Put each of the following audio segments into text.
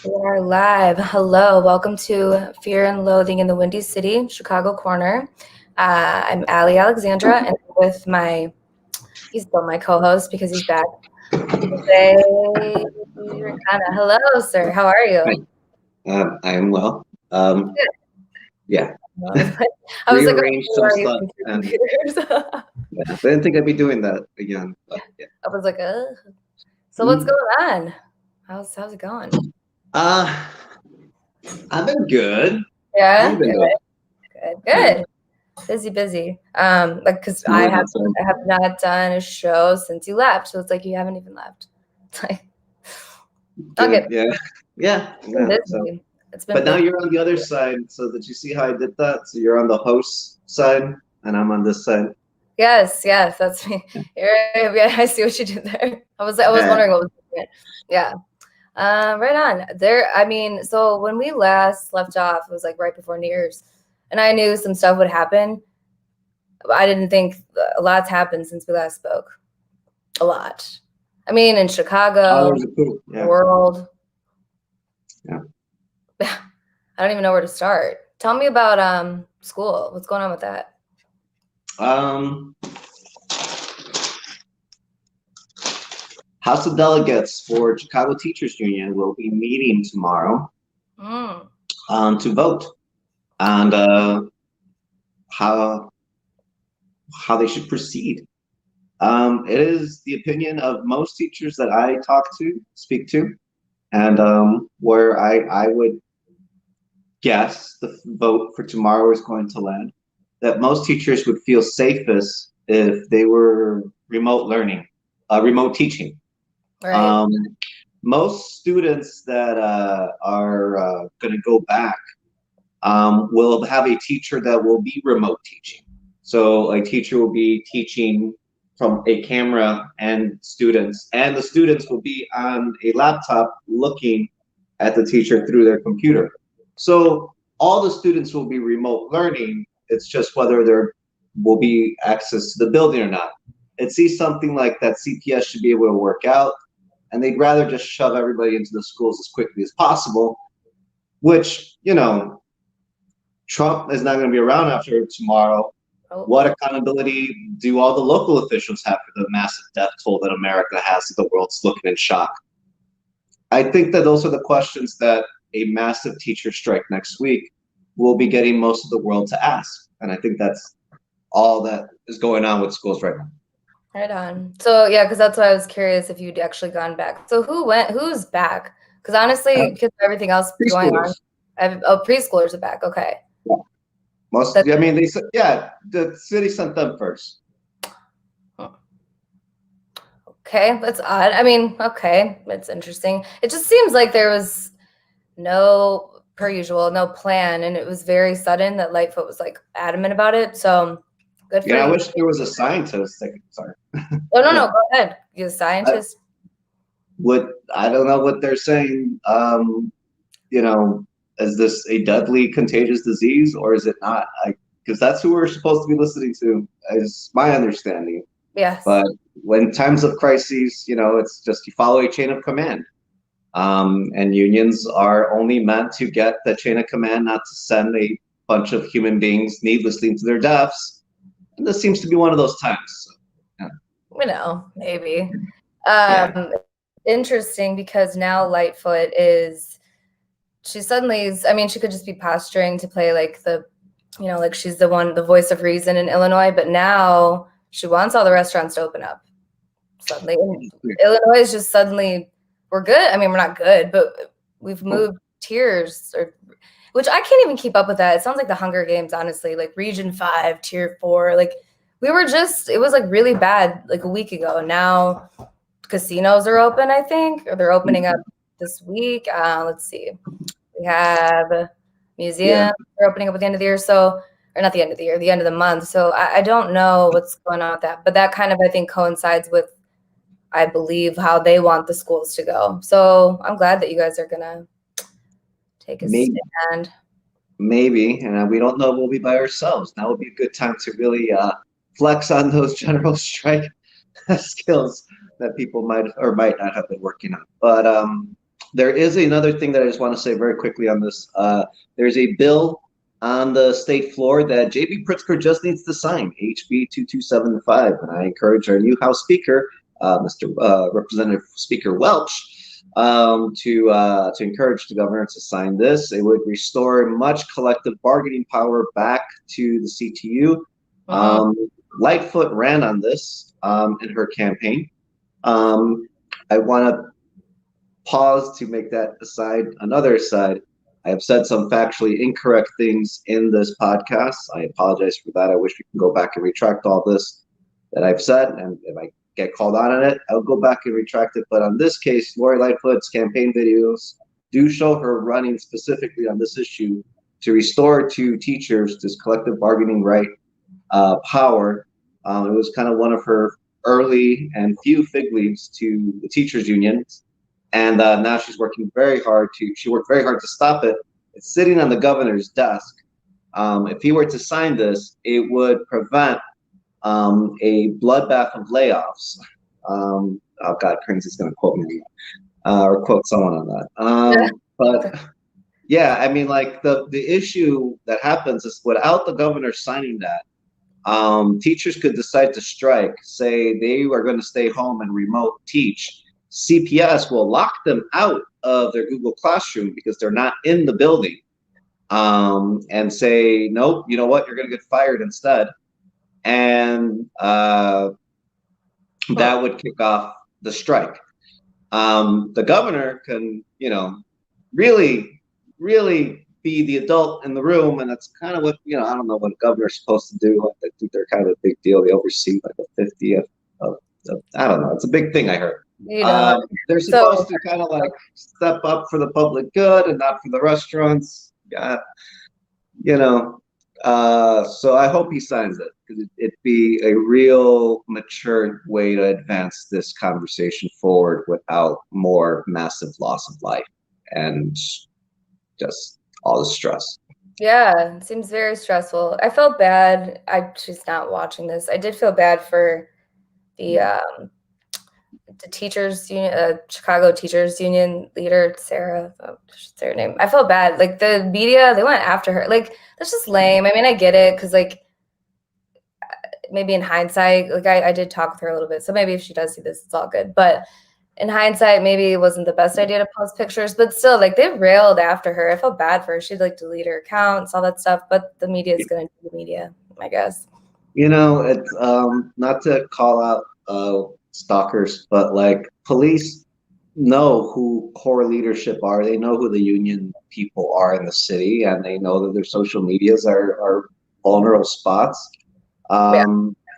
We are live. Hello, welcome to Fear and Loathing in the Windy City, Chicago Corner. I'm Ali Alexandra, and with he's still my co-host because he's back. Jose Ricana. Hello, sir. How are you? I am well. Yeah. I was like, Rearrange some stuff. computers. Yeah, I didn't think I'd be doing that again. But yeah. I was like, So what's going on? How's it going? I've been good. Yeah, Been good. Busy. Because I have not done a show since you left, so it's like you haven't even left. It's like, okay. Yeah. So, it's been. But now you're on the other side. So did you see how I did that? So you're on the host side, and I'm on this side. Yes, that's me. Yeah, I see what you did there. I was wondering what was doing it. Yeah. Right on. So when we last left off, it was like right before New Year's, and I knew some stuff would happen. I didn't think a lot's happened since we last spoke. A lot. I mean, in Chicago, the world. Yeah. I don't even know where to start. Tell me about school. What's going on with that? House of Delegates for Chicago Teachers Union will be meeting tomorrow to vote on how they should proceed. It is the opinion of most teachers that I speak to, and where I would guess the vote for tomorrow is going to land, that most teachers would feel safest if they were remote learning, remote teaching. Right. Most students that are going to go back will have a teacher that will be remote teaching. So a teacher will be teaching from a camera and the students will be on a laptop looking at the teacher through their computer. So all the students will be remote learning. It's just whether there will be access to the building or not. It sees something like that CPS should be able to work out, and they'd rather just shove everybody into the schools as quickly as possible, which, Trump is not going to be around after tomorrow. Oh. What accountability do all the local officials have for the massive death toll that America has that the world's looking in shock? I think that those are the questions that a massive teacher strike next week will be getting most of the world to ask. And I think that's all that is going on with schools right now. Right on. So yeah, because that's why I was curious if you'd actually gone back. So who's back? Because honestly, because everything else going on, preschoolers are back. Okay. Yeah. They said, the city sent them first. Okay, that's odd. I mean, okay, it's interesting. It just seems like there was no plan, and it was very sudden that Lightfoot was like adamant about it. So good for you. I wish there was a scientist. Sorry. Oh no, go ahead. You're a scientist. I don't know what they're saying. Is this a deadly contagious disease or is it not? Because that's who we're supposed to be listening to, is my understanding. Yes. But when times of crises, it's just you follow a chain of command. And unions are only meant to get the chain of command, not to send a bunch of human beings needlessly into their deaths. And this seems to be one of those times. So, yeah. Maybe. Interesting, because now Lightfoot she could just be posturing to play like like she's the voice of reason in Illinois, but now she wants all the restaurants to open up suddenly. Illinois is just suddenly, we're good. I mean, we're not good, but we've moved tiers, which I can't even keep up with that. It sounds like the Hunger Games, honestly, like Region 5, Tier 4. Like it was like really bad like a week ago. And now casinos are open, I think, or they're opening up this week. Let's see. We have museums are opening up at the end of the year. So, or not the end of the year, the end of the month. So I don't know what's going on with that. But that kind of, I think, coincides with, I believe, how they want the schools to go. So I'm glad that you guys are going to take a stand. Maybe. And we don't know if we'll be by ourselves. Now would be a good time to really flex on those general strike skills that people might or might not have been working on. But There is another thing that I just want to say very quickly on this. There's a bill on the state floor that JB Pritzker just needs to sign, HB 2275, and I encourage our new House Speaker, Mr. Representative Speaker Welch, to encourage the governor to sign this. It would restore much collective bargaining power back to the CTU. Lightfoot ran on this in her campaign. I want to pause to make that aside. Another aside, I have said some factually incorrect things in this podcast. I apologize for that. I wish we can go back and retract all this that I've said. And if I get called out on it, I'll go back and retract it. But on this case, Lori Lightfoot's campaign videos do show her running specifically on this issue to restore to teachers this collective bargaining right power. It was kind of one of her early and few fig leaves to the teachers unions. And now she's working very hard she worked very hard to stop it. It's sitting on the governor's desk. If he were to sign this, it would prevent a bloodbath of layoffs. Oh God, Crane's going to quote me or quote someone on that. But yeah, I mean, like the issue that happens is without the governor signing that, teachers could decide to strike, say they are going to stay home and remote teach. CPS will lock them out of their Google Classroom because they're not in the building, and say, nope, you know what, you're going to get fired instead. And that would kick off the strike. The governor can, really be the adult in the room, and that's kind of what, I don't know what a governor's supposed to do. I think they're kind of a big deal. They oversee like a 50th of I don't know. It's a big thing, I heard. They're supposed to kind of like step up for the public good and not for the restaurants. So I hope he signs it, because it'd be a real mature way to advance this conversation forward without more massive loss of life and just all the stress. Yeah, it seems very stressful. I felt bad. She's not watching this. I did feel bad for the teachers union, Chicago Teachers Union leader, Sarah. That's her name. I felt bad. Like the media, they went after her. Like that's just lame. I mean, I get it, because like maybe in hindsight, like I did talk with her a little bit, so maybe if she does see this, it's all good. But in hindsight, maybe it wasn't the best idea to post pictures. But still, like they railed after her. I felt bad for her. She'd like delete her accounts, all that stuff. But the media is going to do the media, I guess. It's not to call out stalkers, but like police know who core leadership are. They know who the union people are in the city, and they know that their social medias are vulnerable spots.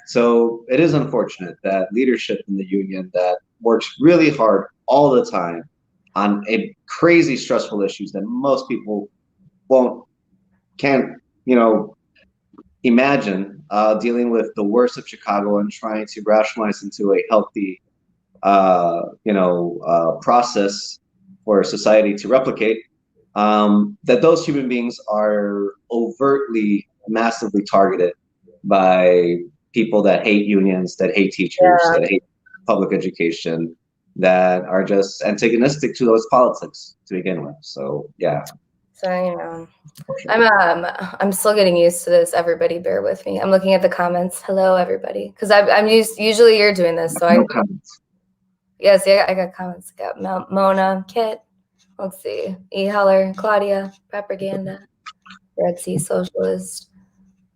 So it is unfortunate that leadership in the union that works really hard all the time on a crazy stressful issues that most people can't imagine, dealing with the worst of Chicago and trying to rationalize into a healthy, process for society to replicate, that those human beings are overtly, massively targeted by people that hate unions, that hate teachers, that hate public education, that are just antagonistic to those politics to begin with. So, yeah. So, I'm still getting used to this. Everybody bear with me. I'm looking at the comments. Hello, everybody. Because I'm usually you're doing this. So I got comments. I got Mona, Kit. Let's see. E. Heller, Claudia, Propaganda, Red Sea Socialist.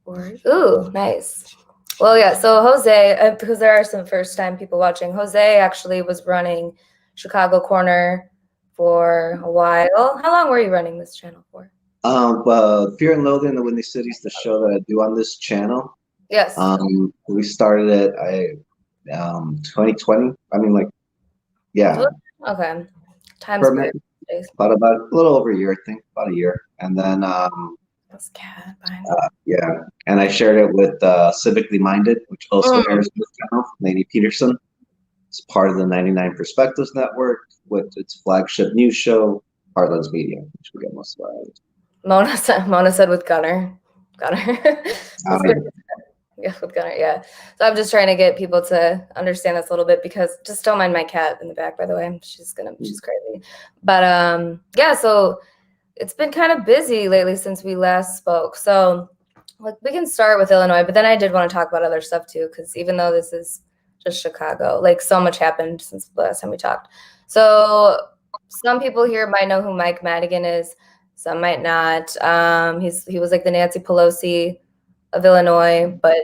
Ooh, nice. Well, yeah. So Jose, because there are some first-time people watching, Jose actually was running Chicago Corner for a while. How long were you running this channel for? Fear and Loathing in the Windy City is the show that I do on this channel. Yes. We started it 2020. I mean, like, yeah. Okay. Time's great. About a little over a year, I think, about a year, and then yeah, and I shared it with Civically Minded, which also airs this channel. Lady Peterson. It's part of the 99 Perspectives Network with its flagship news show, Heartlands Media, which we get most of our audience. Mona said with Gunner. Yeah, with Gunnar, yeah. So I'm just trying to get people to understand this a little bit, because just don't mind my cat in the back, by the way. She's crazy. But yeah, so it's been kind of busy lately since we last spoke. So like we can start with Illinois, but then I did want to talk about other stuff too, because even though this is just Chicago, like so much happened since the last time we talked. So some people here might know who Mike Madigan is, some might not. He was like the Nancy Pelosi of Illinois, but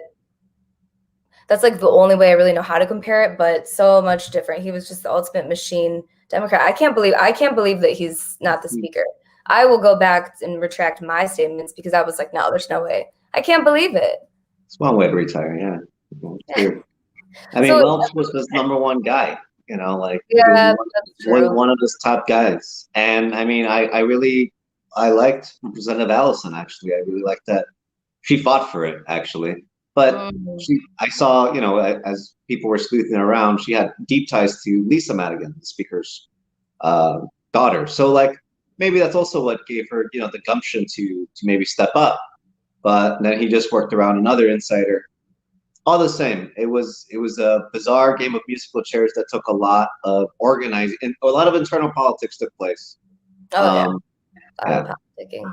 that's like the only way I really know how to compare it, but so much different. He was just the ultimate machine Democrat. I can't believe that he's not the speaker. I will go back and retract my statements, because I was like, no, there's no way. I can't believe it. It's one way to retire, yeah. I mean, Welch was his #1 guy, like yeah, was one of his top guys. And I mean, I liked Representative Allison, actually. I really liked that she fought for it, actually. But I saw, as people were sleuthing around, she had deep ties to Lisa Madigan, the speaker's daughter. So like, maybe that's also what gave her, the gumption to maybe step up. But then he just worked around another insider. All the same, it was a bizarre game of musical chairs that took a lot of organizing, and a lot of internal politics took place. Oh yeah, politicking.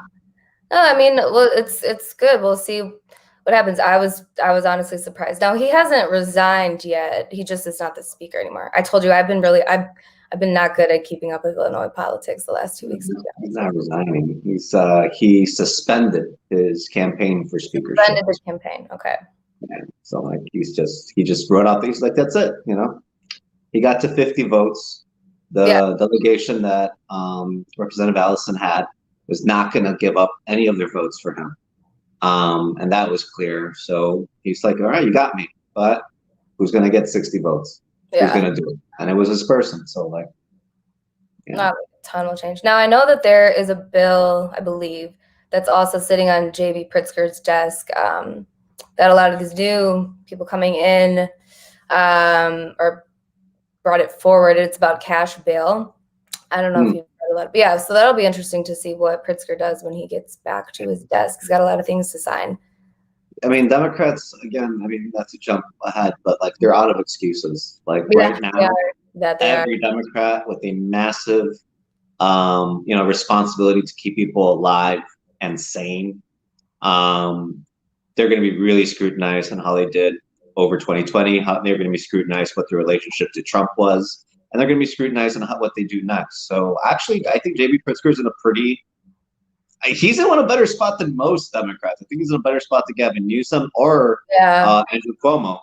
No, I mean, well, it's good. We'll see what happens. I was honestly surprised. Now he hasn't resigned yet. He just is not the speaker anymore. I told you I've been not good at keeping up with Illinois politics the last 2 weeks. He's not resigning. He suspended his campaign for speakership. Suspended his campaign. Okay. Yeah. So like he just wrote out things like, that's it. He got to 50 votes. The delegation that Representative Allison had was not going to give up any of their votes for him. And that was clear. So he's like, all right, you got me, but who's going to get 60 votes? Yeah. Who's going to do it? And it was this person. So like, not a ton will change. Now I know that there is a bill, I believe, that's also sitting on J.B. Pritzker's desk, that a lot of these new people coming in or brought it forward. It's about cash bail. I don't know if you've heard about it, but yeah, so that'll be interesting to see what Pritzker does when he gets back to his desk. He's got a lot of things to sign. I mean, Democrats, again, I mean, not to jump ahead, but like they're out of excuses. Like right now, every Democrat with a massive, responsibility to keep people alive and sane, they're going to be really scrutinized on how they did over 2020. They're going to be scrutinized what their relationship to Trump was, and they're going to be scrutinized on what they do next. So actually, I think J.B. Pritzker is in he's in a better spot than most Democrats. I think he's in a better spot than Gavin Newsom or Andrew Cuomo.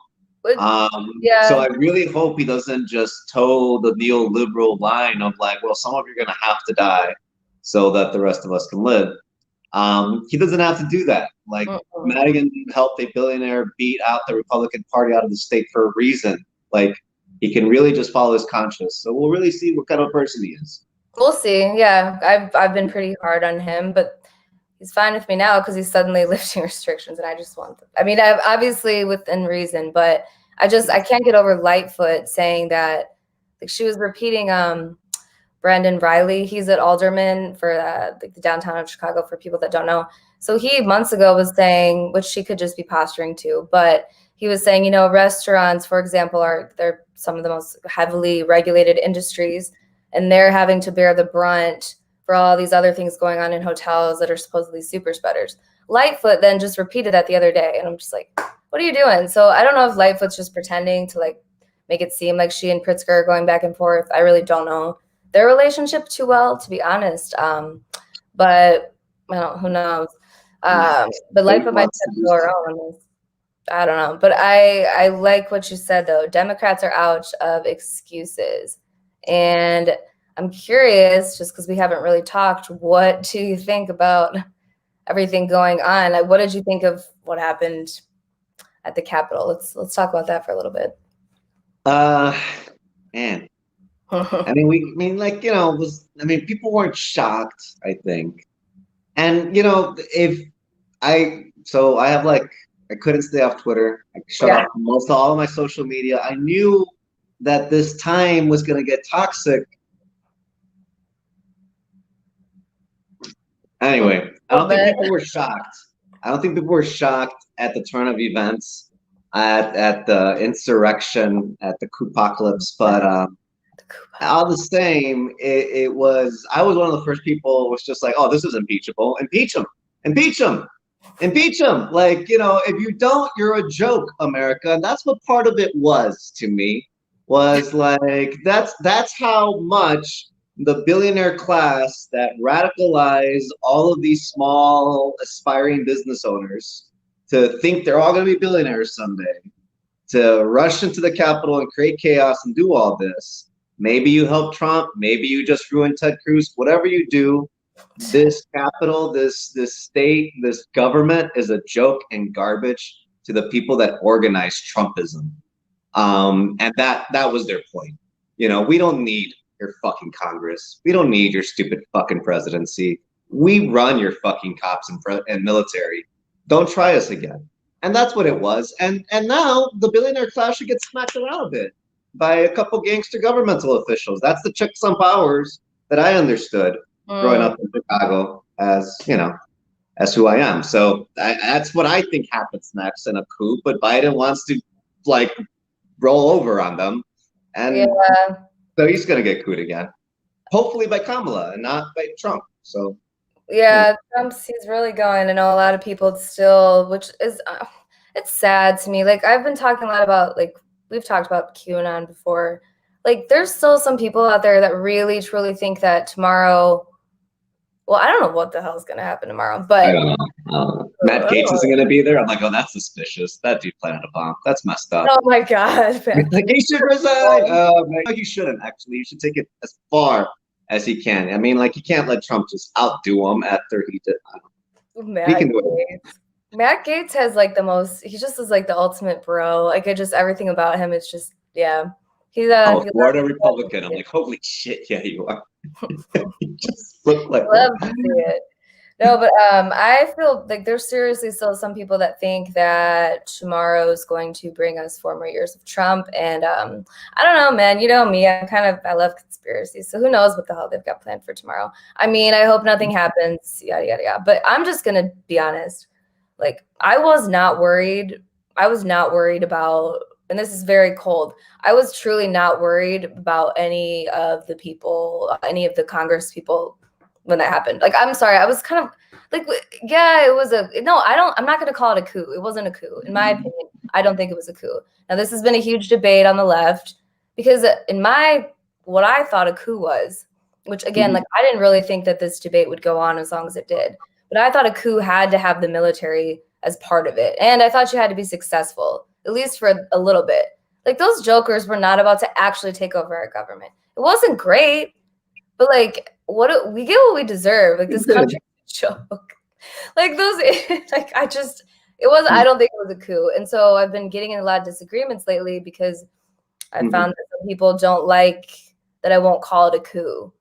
So I really hope he doesn't just toe the neoliberal line of like, well, some of you are going to have to die so that the rest of us can live. He doesn't have to do that. Like Madigan helped a billionaire beat out the Republican Party out of the state for a reason. Like he can really just follow his conscience. So we'll really see what kind of person he is. We'll see. Yeah, I've been pretty hard on him, but he's fine with me now because he's suddenly lifting restrictions, and I just want them. I mean, I've obviously within reason, but I can't get over Lightfoot saying that she was repeating Brandon Riley. He's an alderman for the downtown of Chicago, for people that don't know. So he months ago was saying, which she could just be posturing to, but he was saying, restaurants, for example, they're some of the most heavily regulated industries, and they're having to bear the brunt for all these other things going on in hotels that are supposedly super spreaders. Lightfoot then just repeated that the other day, and I'm just like, what are you doing? So I don't know if Lightfoot's just pretending to like make it seem like she and Pritzker are going back and forth. I really don't know their relationship too well, to be honest. But who knows? But Lightfoot might have to go her own. I don't know. But I like what you said, though. Democrats are out of excuses. And I'm curious, just because we haven't really talked, what do you think about everything going on? Like, what did you think of what happened at the Capitol? Let's talk about that for a little bit. Man. People weren't shocked, I think. And, I couldn't stay off Twitter. I shut off all of my social media. I knew that this time was going to get toxic. Anyway, I don't think people were shocked. I don't think people were shocked at the turn of events. at the insurrection, at the Trumpocalypse, but all the same, it was, I was one of the first people who was just like, oh, this is impeachable. Impeach him. Impeach him. Impeach him. Like, you know, if you don't, you're a joke, America. And that's what part of it was to me, was like, that's how much the billionaire class that radicalized all of these small aspiring business owners to think they're all going to be billionaires someday, to rush into the Capitol and create chaos and do all this. Maybe you help Trump, maybe you just ruin Ted Cruz, whatever you do, this capital, this state, this government is a joke and garbage to the people that organized Trumpism. And that was their point. You know, we don't need your fucking Congress. We don't need your stupid fucking presidency. We run your fucking cops and military. Don't try us again. And that's what it was. And now the billionaire class should get smacked around a bit by a couple gangster governmental officials. That's the checks on powers that I understood growing up in Chicago, as you know, as who I am. So that's what I think happens next in a coup. But Biden wants to like roll over on them, and so he's gonna get couped again. Hopefully by Kamala and not by Trump. So yeah, he's really going. I know a lot of people still, which is it's sad to me. Like I've been talking a lot about, like we've talked about QAnon before. Like there's still some people out there that really truly think that tomorrow. Well, I don't know what the hell is going to happen tomorrow, but I don't know. Matt Gaetz isn't going to be there. I'm like, oh, that's suspicious. That dude planted a bomb. That's messed up. Oh my god! Like he should resign. He shouldn't actually. He should take it as far as he can. I mean, like he can't let Trump just outdo him after he did. Matt Gaetz has like the most. He just is like the ultimate bro. Like just everything about him is just He's a Florida Republican. I'm like, holy shit, yeah, you are. You just look like love to see it. No, but I feel like there's seriously still some people that think that tomorrow is going to bring us 4 more years of Trump. And I don't know, man. You know me. I love conspiracies. So who knows what the hell they've got planned for tomorrow. I mean, I hope nothing happens, yada, yada, yada. But I'm just going to be honest. Like, I was not worried. I was not worried about, and this is very cold, I was truly not worried about any of the people, any of the Congress people when that happened. Like, I'm sorry, I was kind of like, yeah, it was I'm not going to call it a coup. It wasn't a coup. In my opinion, I don't think it was a coup. Now, this has been a huge debate on the left because what I thought a coup was, which again, like, I didn't really think that this debate would go on as long as it did, but I thought a coup had to have the military as part of it. And I thought you had to be successful, at least for a little bit. Like, those jokers were not about to actually take over our government. It wasn't great, but like, we get what we deserve. Like, this country is a joke. Like those, like I don't think it was a coup. And so I've been getting in a lot of disagreements lately because I found that some people don't like that I won't call it a coup.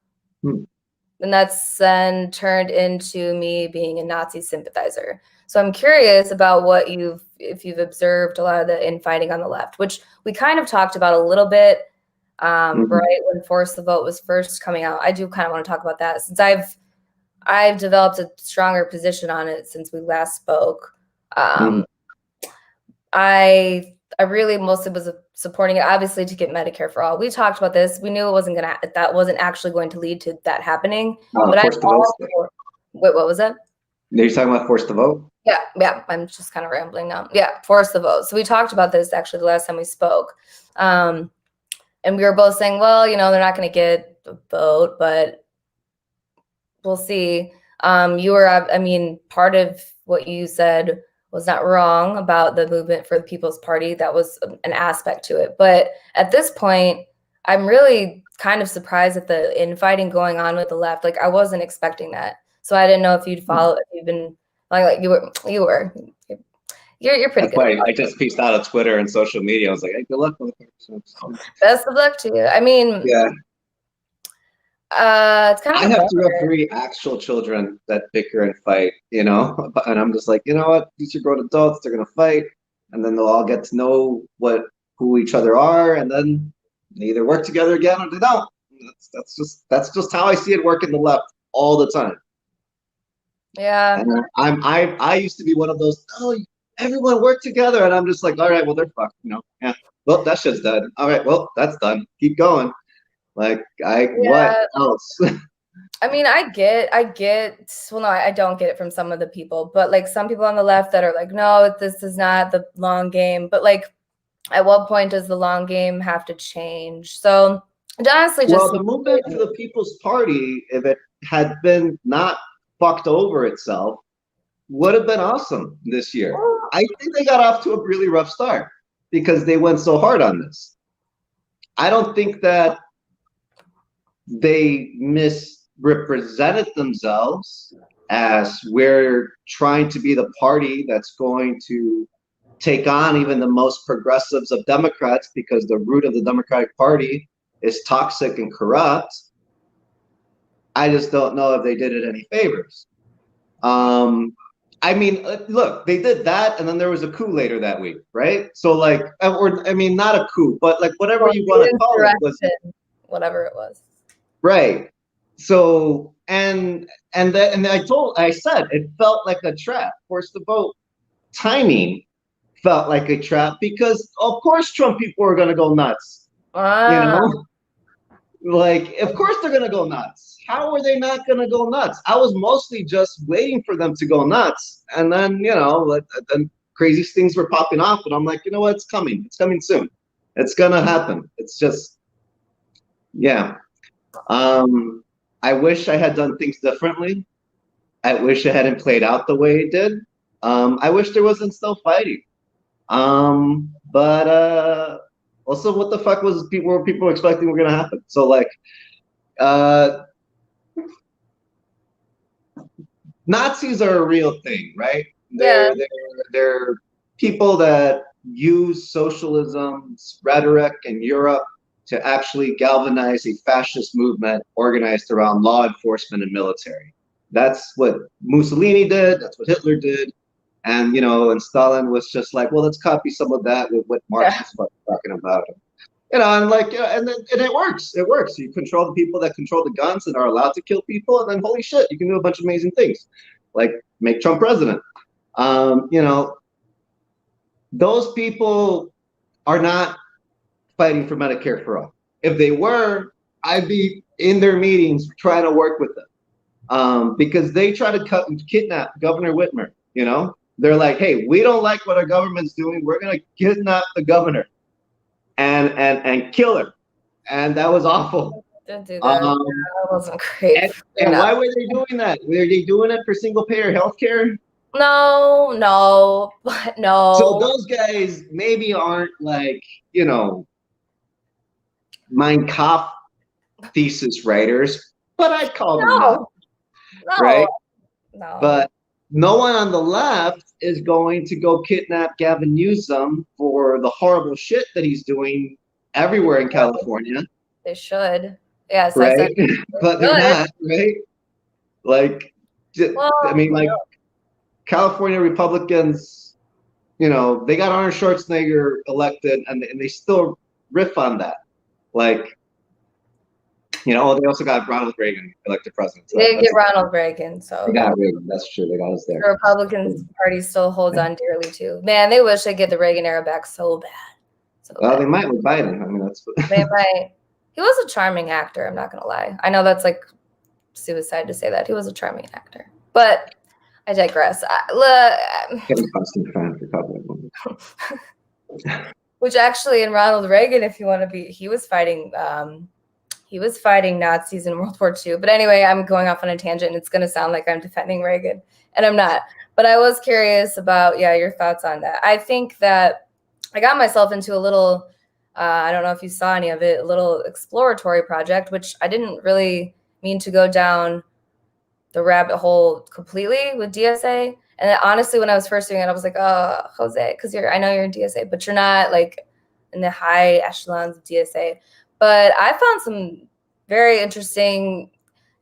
And that's then turned into me being a Nazi sympathizer. So I'm curious about if you've observed a lot of the infighting on the left, which we kind of talked about a little bit, right when Force the Vote was first coming out. I do kind of want to talk about that since I've developed a stronger position on it since we last spoke. I really mostly was supporting it, obviously, to get Medicare for all. We talked about this. We knew that wasn't actually going to lead to that happening. But wait, what was that? You're talking about Force the Vote? Yeah. I'm just kind of rambling now. Yeah, Force the Vote. So we talked about this actually the last time we spoke. And we were both saying, well, they're not going to get the vote, but we'll see. Part of what you said was not wrong about the Movement for the People's Party. That was an aspect to it. But at this point, I'm really kind of surprised at the infighting going on with the left. Like, I wasn't expecting that. So I didn't know if you'd follow, if you've been like you're pretty good. I just pieced out of Twitter and social media. I was like, hey, good luck with it. Best of luck to you. I mean, yeah. It's kind of. I have 2 or 3 actual children that bicker and fight, and I'm just like, you know what? These are grown adults. They're gonna fight, and then they'll all get to know who each other are, and then they either work together again or they don't. That's just how I see it work in the left all the time. Yeah. And I used to be one of those. Oh, everyone worked together, and I'm just like, all right, well, they're fucked, you know. Yeah, well, that shit's done. All right, well, that's done. Keep going. Like, what Yeah. else? I mean, well, no, I don't get it from some of the people, but like some people on the left that are like, no, this is not the long game. But like, at what point does the long game have to change? So it honestly just. Well, the movement for the People's Party, if it had been not fucked over itself, would have been awesome this year. I think they got off to a really rough start because they went so hard on this. I don't think that they misrepresented themselves as we're trying to be the party that's going to take on even the most progressives of Democrats because the root of the Democratic Party is toxic and corrupt. I just don't know if they did it any favors. I mean, look, they did that, and then there was a coup later that week, right? So, like, or I mean, not a coup, but like whatever you want to call it was whatever it was. Right. So, and I said it felt like a trap. Forced the vote timing felt like a trap because of course Trump people are going to go nuts. You know, like of course they're going to go nuts. How are they not going to go nuts? I was mostly just waiting for them to go nuts, and then then crazy things were popping off, and I'm like, you know what? It's coming. It's coming soon. It's gonna happen. It's just, yeah. I wish I had done things differently. I wish it hadn't played out the way it did. I wish there wasn't still fighting. But also, what the fuck were people expecting were gonna happen? So like, Nazis are a real thing, right? They're people that use socialism's rhetoric in Europe to actually galvanize a fascist movement organized around law enforcement and military. That's what Mussolini did. That's what Hitler did. And, and Stalin was just like, well, let's copy some of that with what Marx was talking about. And like, and it works. It works. You control the people that control the guns and are allowed to kill people. And then, holy shit, you can do a bunch of amazing things, like make Trump president. Those people are not fighting for Medicare for all. If they were, I'd be in their meetings trying to work with them, because they try to kidnap Governor Whitmer. They're like, hey, we don't like what our government's doing. We're gonna kidnap the governor and kill her. And that was awful. Don't do that. That wasn't great. And why were they doing that? Were they doing it for single payer healthcare? No, but no. So those guys maybe aren't like, Mein Kampf thesis writers, but I'd call them not, right? No. But no one on the left is going to go kidnap Gavin Newsom for the horrible shit that he's doing everywhere in California. They should. Yes, right? But they're not, right? Like, I mean, like, California Republicans, they got Arnold Schwarzenegger elected, and they still riff on that. Like, they also got Ronald Reagan elected president. So they did get Ronald Reagan, so they got Reagan. That's true. They got us there. The Republican Party still holds on dearly too. Man, they wish they'd get the Reagan era back so bad. Well, they might with Biden. I mean, that's what they might. He was a charming actor. I'm not gonna lie. I know that's like suicide to say that. He was a charming actor, but I digress. Kevin Costner fan for Republican. Which actually, in Ronald Reagan, if you want to be, he was fighting Nazis in World War II. But anyway, I'm going off on a tangent, and it's going to sound like I'm defending Reagan, and I'm not. But I was curious about, your thoughts on that. I think that I got myself into a little, I don't know if you saw any of it, a little exploratory project, which I didn't really mean to go down the rabbit hole completely with DSA. And then, honestly, when I was first doing it, I was like, oh, Jose, because I know you're in DSA, but you're not like in the high echelons of DSA. But I found some very interesting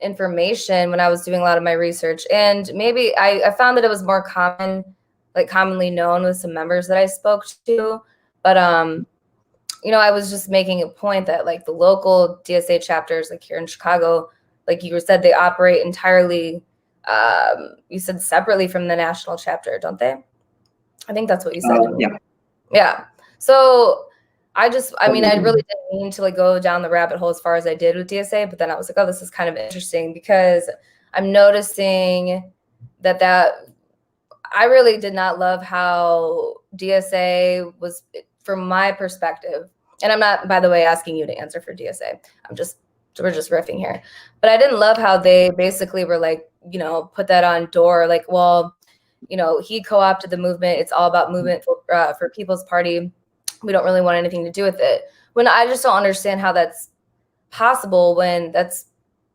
information when I was doing a lot of my research. And maybe I found that it was more commonly known with some members that I spoke to. But, I was just making a point that like the local DSA chapters, like here in Chicago, like you said, they operate entirely, you said separately from the national chapter, don't they? I think that's what you said. Yeah. Yeah. So I mean, I really didn't mean to like go down the rabbit hole as far as I did with DSA, but then I was like, oh, this is kind of interesting because I'm noticing that I really did not love how DSA was, from my perspective, and I'm not, by the way, asking you to answer for DSA. We're just riffing here. But I didn't love how they basically were like, you know, put that on door, like, well, you know, he co-opted the movement. It's all about movement for People's Party. We don't really want anything to do with it. When I just don't understand how that's possible when that's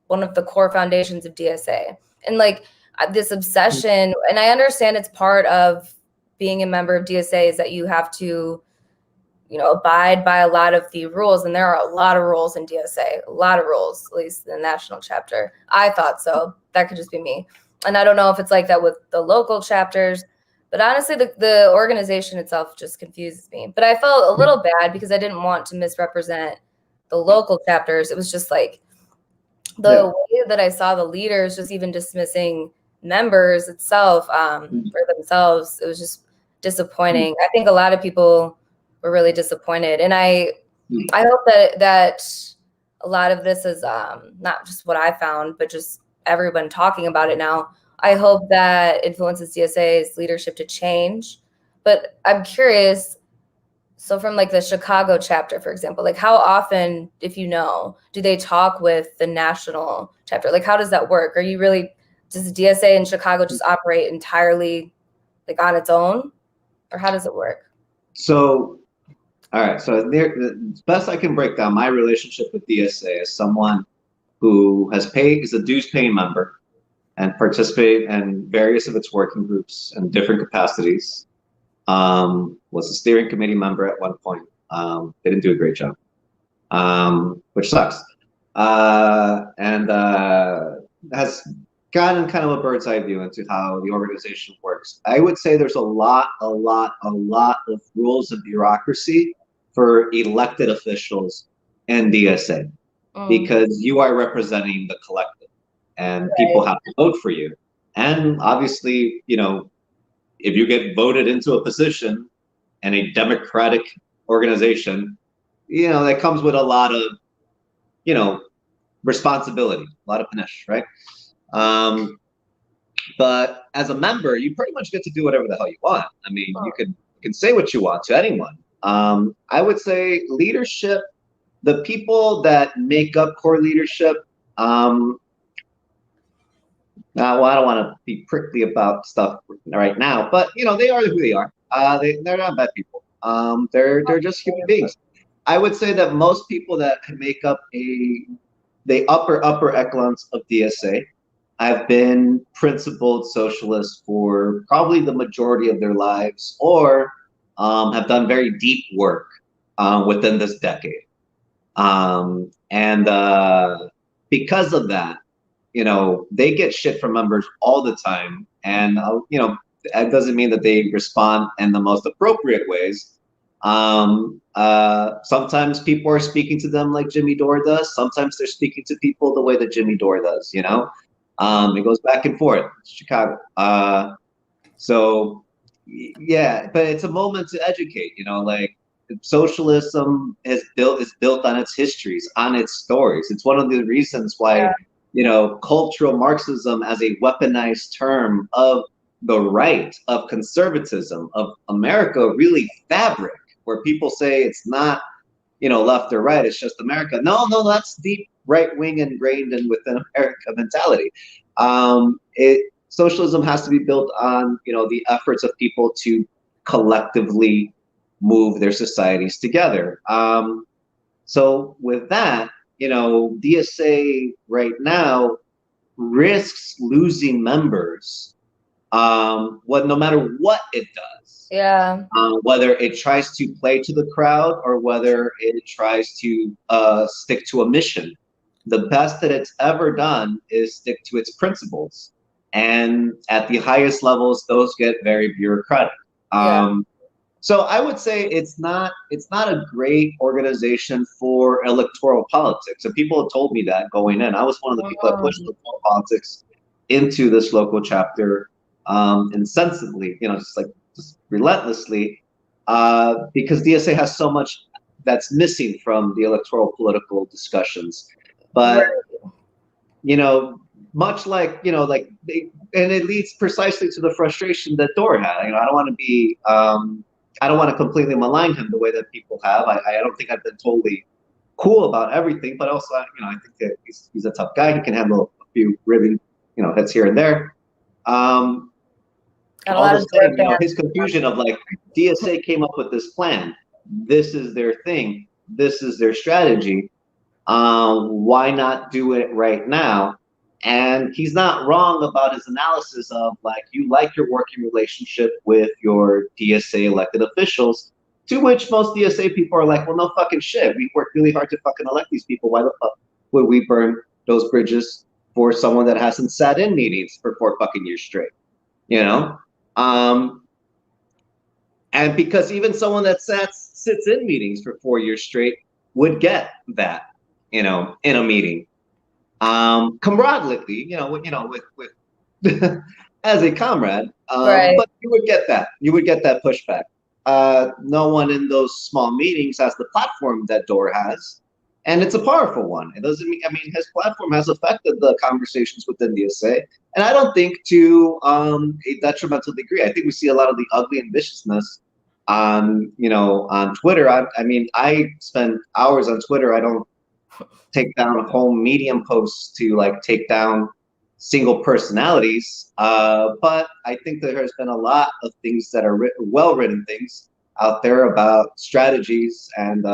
one of the core foundations of DSA. And like this obsession, and I understand it's part of being a member of DSA is that you have to, you know, abide by a lot of the rules. And there are a lot of rules in DSA, a lot of rules, at least in the national chapter. I thought so. That could just be me. And I don't know if it's like that with the local chapters, but honestly, the organization itself just confuses me. But I felt a little bad because I didn't want to misrepresent the local chapters. It was just like the way that I saw the leaders just even dismissing members itself for themselves. It was just disappointing. I think a lot of people were really disappointed. And I hope that a lot of this is not just what I found, but just everyone talking about it now. I hope that influences DSA's leadership to change. But I'm curious, so from like the Chicago chapter, for example, like how often, if you know, do they talk with the national chapter? Like how does that work? Are you really, does DSA in Chicago just operate entirely like on its own? Or how does it work? So, all right. So the best I can break down my relationship with DSA as someone who is a dues paying member and participate in various of its working groups in different capacities. Was a steering committee member at one point. They didn't do a great job, which sucks. And has gotten kind of a bird's eye view into how the organization works. I would say there's a lot of rules and bureaucracy for elected officials in DSA because you are representing the collective and people have to vote for you. And obviously, you know, if you get voted into a position in a democratic organization, you know, that comes with a lot of, you know, responsibility, a lot of panache, right? But as a member, you pretty much get to do whatever the hell you want. I mean, you can say what you want to anyone. I would say leadership, the people that make up core leadership, well, I don't want to be prickly about stuff right now, but you know they are who they are. They're not bad people. They're just human beings. I would say that most people that can make up the upper echelons of DSA have been principled socialists for probably the majority of their lives, or have done very deep work within this decade. Because of that, you know, they get shit from members all the time. And, you know, that doesn't mean that they respond in the most appropriate ways. Sometimes people are speaking to them like Jimmy Dore does. Sometimes they're speaking to people the way that Jimmy Dore does, you know? It goes back and forth. It's Chicago. So, yeah, but it's a moment to educate, you know, like socialism is built on its histories, on its stories. It's one of the reasons why, you know, cultural Marxism as a weaponized term of the right, of conservatism, of America, really fabric, where people say it's not, you know, left or right, it's just America. No, that's deep right wing ingrained in within America mentality. Socialism has to be built on, you know, the efforts of people to collectively move their societies together. So with that, you know, DSA right now risks losing members, no matter what it does. Yeah. Whether it tries to play to the crowd or whether it tries to stick to a mission. The best that it's ever done is stick to its principles. And at the highest levels, those get very bureaucratic. So I would say it's not a great organization for electoral politics. And people have told me that going in. I was one of the people that pushed electoral politics into this local chapter insensibly, you know, just relentlessly, because DSA has so much that's missing from the electoral political discussions. But you know, much like and it leads precisely to the frustration that Dor had. I don't want to be, I don't want to completely malign him the way that people have. I don't think I've been totally cool about everything, but also, I think that he's a tough guy. He can handle a few ribbing, hits here and there. All the same, his confusion of like, DSA came up with this plan. This is their thing. This is their strategy. Why not do it right now? And he's not wrong about his analysis of like, you like your working relationship with your DSA elected officials, to which most DSA people are like, well, no fucking shit. We worked really hard to fucking elect these people. Why the fuck would we burn those bridges for someone that hasn't sat in meetings for 4 fucking years straight? And because even someone that sits in meetings for 4 years straight would get that, in a meeting. Camaraderately, with as a comrade, Right. but you would get that. You would get that pushback. No one in those small meetings has the platform that Dor has, and it's a powerful one. It doesn't mean, his platform has affected the conversations within the DSA, and I don't think to a detrimental degree. I think we see a lot of the ugly and viciousness on Twitter. I spend hours on Twitter. I don't take down whole Medium posts to like take down single personalities. But I think there has been a lot of things that are well-written things out there about strategies and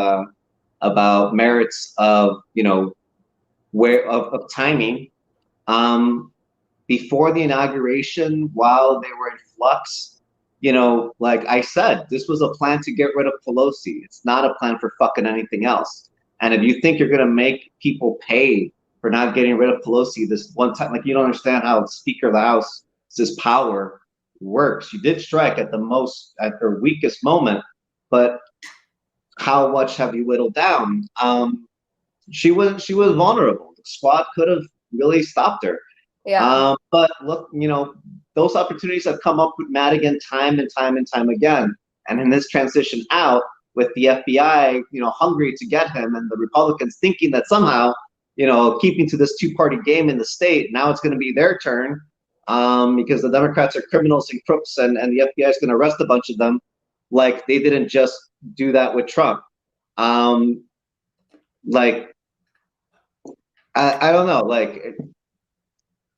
about merits of of timing. Before the inauguration, while they were in flux, like I said, this was a plan to get rid of Pelosi. It's not a plan for fucking anything else. And if you think you're going to make people pay for not getting rid of Pelosi this one time, like, you don't understand how the Speaker of the House's power works. You did strike at the weakest moment, but how much have you whittled down? She was vulnerable. The squad could have really stopped her. Yeah. But look, those opportunities have come up with Madigan time and time and time again. And in this transition out, with the FBI, hungry to get him, and the Republicans thinking that somehow, keeping to this two-party game in the state, now it's going to be their turn, because the Democrats are criminals and crooks, and the FBI is going to arrest a bunch of them, like they didn't just do that with Trump. Like, I don't know, like,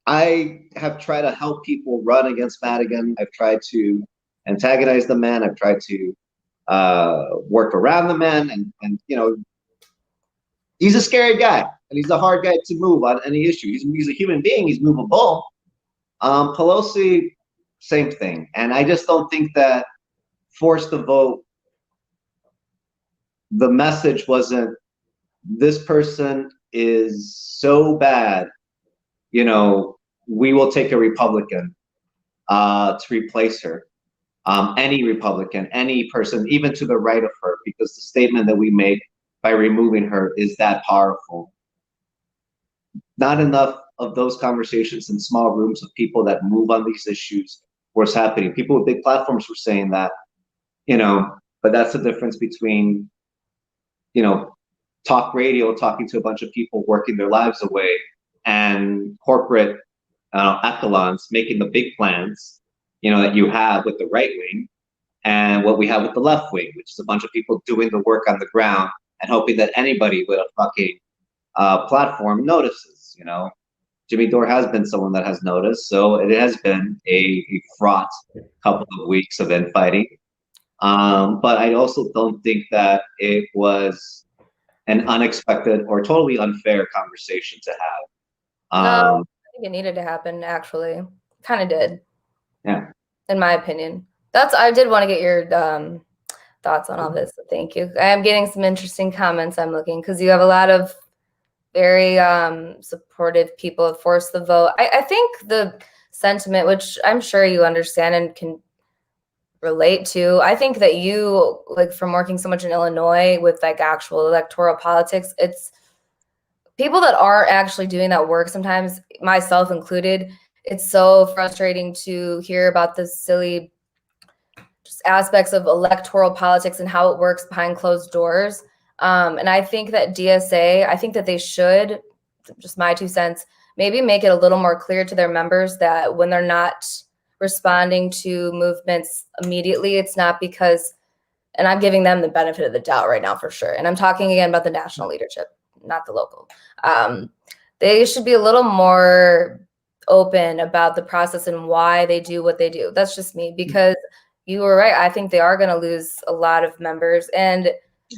I have tried to help people run against Madigan. I've tried to antagonize the man. I've tried to work around the man, and he's a scary guy, and he's a hard guy to move on any issue. He's a human being. He's movable. Pelosi, same thing. And I just don't think that forced the vote, the message wasn't, this person is so bad, we will take a Republican to replace her. Any Republican, any person, even to the right of her, because the statement that we make by removing her is that powerful. Not enough of those conversations in small rooms of people that move on these issues was happening. People with big platforms were saying that, but that's the difference between, talk radio, talking to a bunch of people working their lives away, and corporate echelons making the big plans, that you have with the right wing, and what we have with the left wing, which is a bunch of people doing the work on the ground and hoping that anybody with a fucking platform notices. Jimmy Dore has been someone that has noticed, so it has been a fraught couple of weeks of infighting. But I also don't think that it was an unexpected or totally unfair conversation to have. No, I think it needed to happen, actually. Kind of did. Yeah. In my opinion. I did want to get your thoughts on all this, so thank you. I am getting some interesting comments I'm looking, because you have a lot of very supportive people of force the vote. I think the sentiment, which I'm sure you understand and can relate to, I think that you, like, from working so much in Illinois with like actual electoral politics, it's people that are actually doing that work, sometimes myself included, it's so frustrating to hear about this silly just aspects of electoral politics and how it works behind closed doors. And I think that DSA, I think that they should, just my 2 cents, maybe make it a little more clear to their members that when they're not responding to movements immediately, it's not because, and I'm giving them the benefit of the doubt right now for sure. And I'm talking again about the national leadership, not the local. They should be a little more open about the process and why they do what they do. That's just me, because you were right. I think they are going to lose a lot of members, and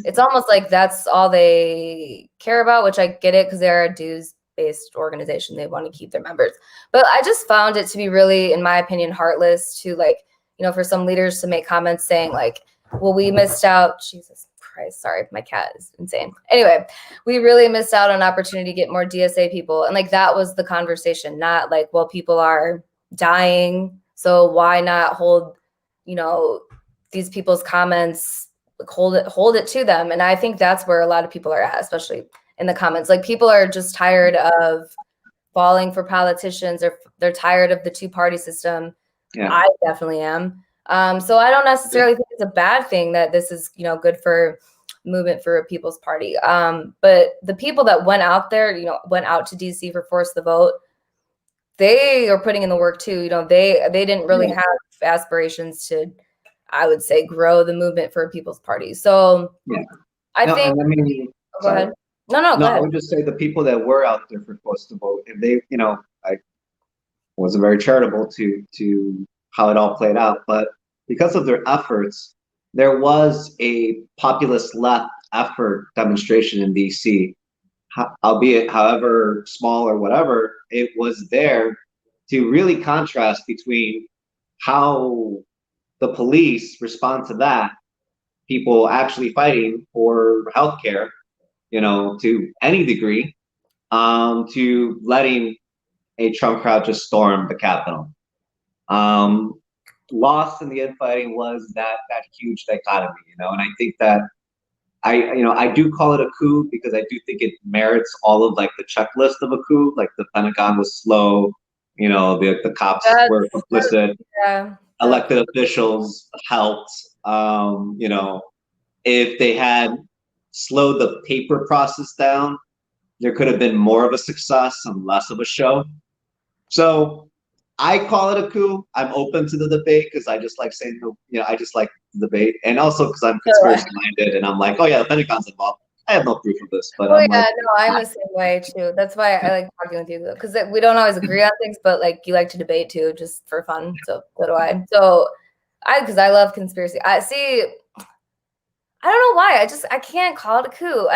it's almost like that's all they care about, which I get it, because they're a dues-based organization. They want to keep their members. But I just found it to be really, in my opinion, heartless to, like, you know, for some leaders to make comments saying like, well, we missed out. Jesus Christ, sorry, my cat is insane. Anyway, we really missed out on an opportunity to get more DSA people. And like, that was the conversation, not like, well, people are dying, so why not hold, you know, these people's comments, hold it to them. And I think that's where a lot of people are at, especially in the comments. Like, people are just tired of falling for politicians, or they're tired of the two-party system. Yeah. I definitely am. So I don't necessarily think it's a bad thing that this is, you know, good for movement for a People's Party. But the people that went out there, you know, went out to DC for Force the Vote, they are putting in the work too. You know, they didn't really have aspirations to, I would say, grow the movement for a People's Party. So I think. I mean, go ahead. No, go ahead. I would just say the people that were out there for Force the Vote, if they, you know, I wasn't very charitable to how it all played out, but because of their efforts, there was a populist left effort demonstration in DC, albeit however small or whatever, it was there to really contrast between how the police respond to that, people actually fighting for healthcare, you know, to any degree, to letting a Trump crowd just storm the Capitol. Lost in the infighting was that huge dichotomy, you know, and I think that I do call it a coup because I do think it merits all of like the checklist of a coup. Like, the Pentagon was slow, you know, the cops were complicit, elected officials helped. You know, if they had slowed the paper process down, there could have been more of a success and less of a show. So I call it a coup. I'm open to the debate because I just like saying, you know, I just like the debate, and also because I'm conspiracy minded and I'm like, oh yeah, the Pentagon's involved. I have no proof of this, but I'm the same way too. That's why I like talking with you, because we don't always agree on things, but like, you like to debate too, just for fun. So do I. So because I love conspiracy. I don't know why. I can't call it a coup.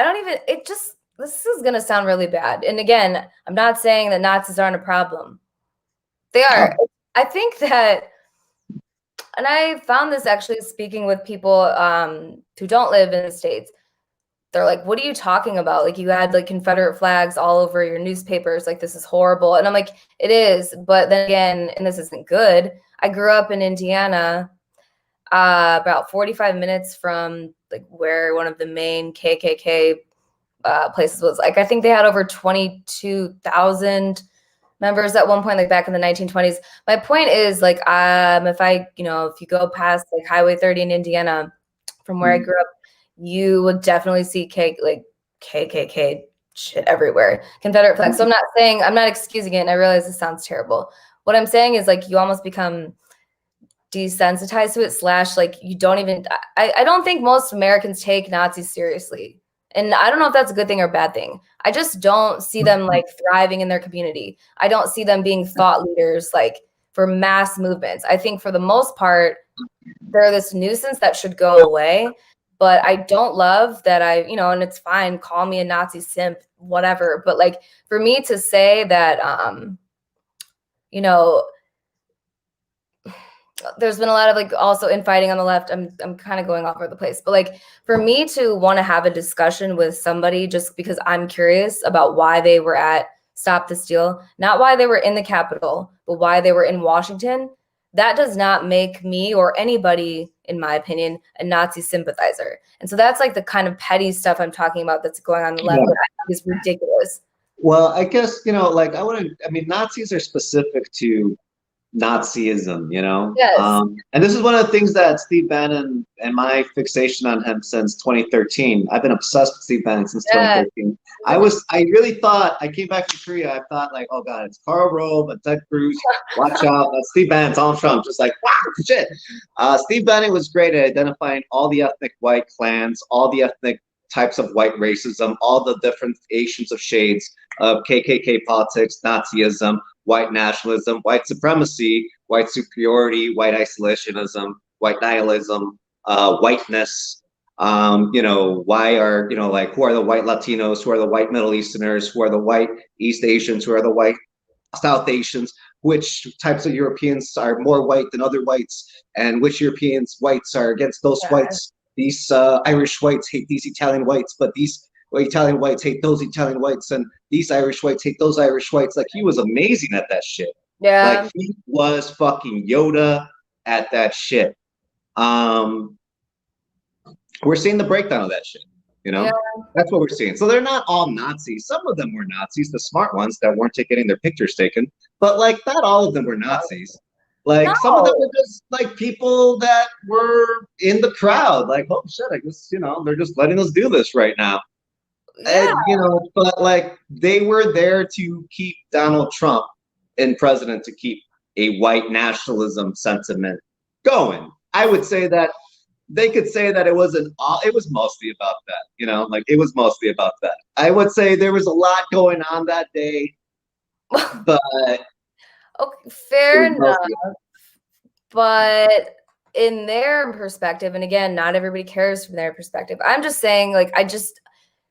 This is gonna sound really bad. And again, I'm not saying that Nazis aren't a problem. They are. I think that, and I found this actually speaking with people who don't live in the States. They're like, what are you talking about? Like, you had like Confederate flags all over your newspapers. Like, this is horrible. And I'm like, it is. But then again, and this isn't good, I grew up in Indiana, about 45 minutes from like where one of the main KKK places was. Like, I think they had over 22,000 members at one point, like back in the 1920s. My point is, like, if you go past like Highway 30 in Indiana, from where I grew up, you would definitely see KKK shit everywhere, Confederate flags. So I'm not excusing it, and I realize this sounds terrible. What I'm saying is, like, you almost become desensitized to it, / like, you don't even, I don't think most Americans take Nazis seriously. And I don't know if that's a good thing or a bad thing. I just don't see them like thriving in their community. I don't see them being thought leaders like for mass movements. I think for the most part, they're this nuisance that should go away. But I don't love that and it's fine, call me a Nazi simp, whatever. But like, for me to say that, there's been a lot of like also infighting on the left. I'm kind of going all over the place, but like, for me to want to have a discussion with somebody just because I'm curious about why they were at Stop the Steal, not why they were in the Capitol, but why they were in Washington, that does not make me or anybody, in my opinion, a Nazi sympathizer. And so that's like the kind of petty stuff I'm talking about that's going on the left that I think is ridiculous. Well, I guess, Nazis are specific to Nazism, you know? Yes. And this is one of the things that Steve Bannon and my fixation on him since 2013. I've been obsessed with Steve Bannon since Yeah. 2013. I really thought, I came back to Korea, I thought like, oh God, it's Karl Rove and Ted Cruz. Watch out. That's Steve Bannon, Donald Trump. Just like, wow, shit. Steve Bannon was great at identifying all the ethnic white clans, all the ethnic types of white racism, all the different Asians of shades of KKK politics, Nazism, white nationalism, white supremacy, white superiority, white isolationism, white nihilism, whiteness. Why are, like, who are the white Latinos? Who are the white Middle Easterners? Who are the white East Asians? Who are the white South Asians? Which types of Europeans are more white than other whites? And which Europeans whites are against those whites? These Irish whites hate these Italian whites, but these Italian whites hate those Italian whites, and these Irish whites hate those Irish whites. Like, he was amazing at that shit. Yeah. Like, he was fucking Yoda at that shit. We're seeing the breakdown of that shit. Yeah. That's what we're seeing. So they're not all Nazis. Some of them were Nazis, the smart ones that weren't getting their pictures taken. But like, not all of them were Nazis. Like, some of them were just like people that were in the crowd. Like, oh shit, I guess, they're just letting us do this right now. Yeah. And, but like, they were there to keep Donald Trump in president, to keep a white nationalism sentiment going. I would say that they could say that it was mostly about that, like, it was mostly about that. I would say there was a lot going on that day, but okay, fair enough. But in their perspective, and again, not everybody cares from their perspective. I'm just saying, like,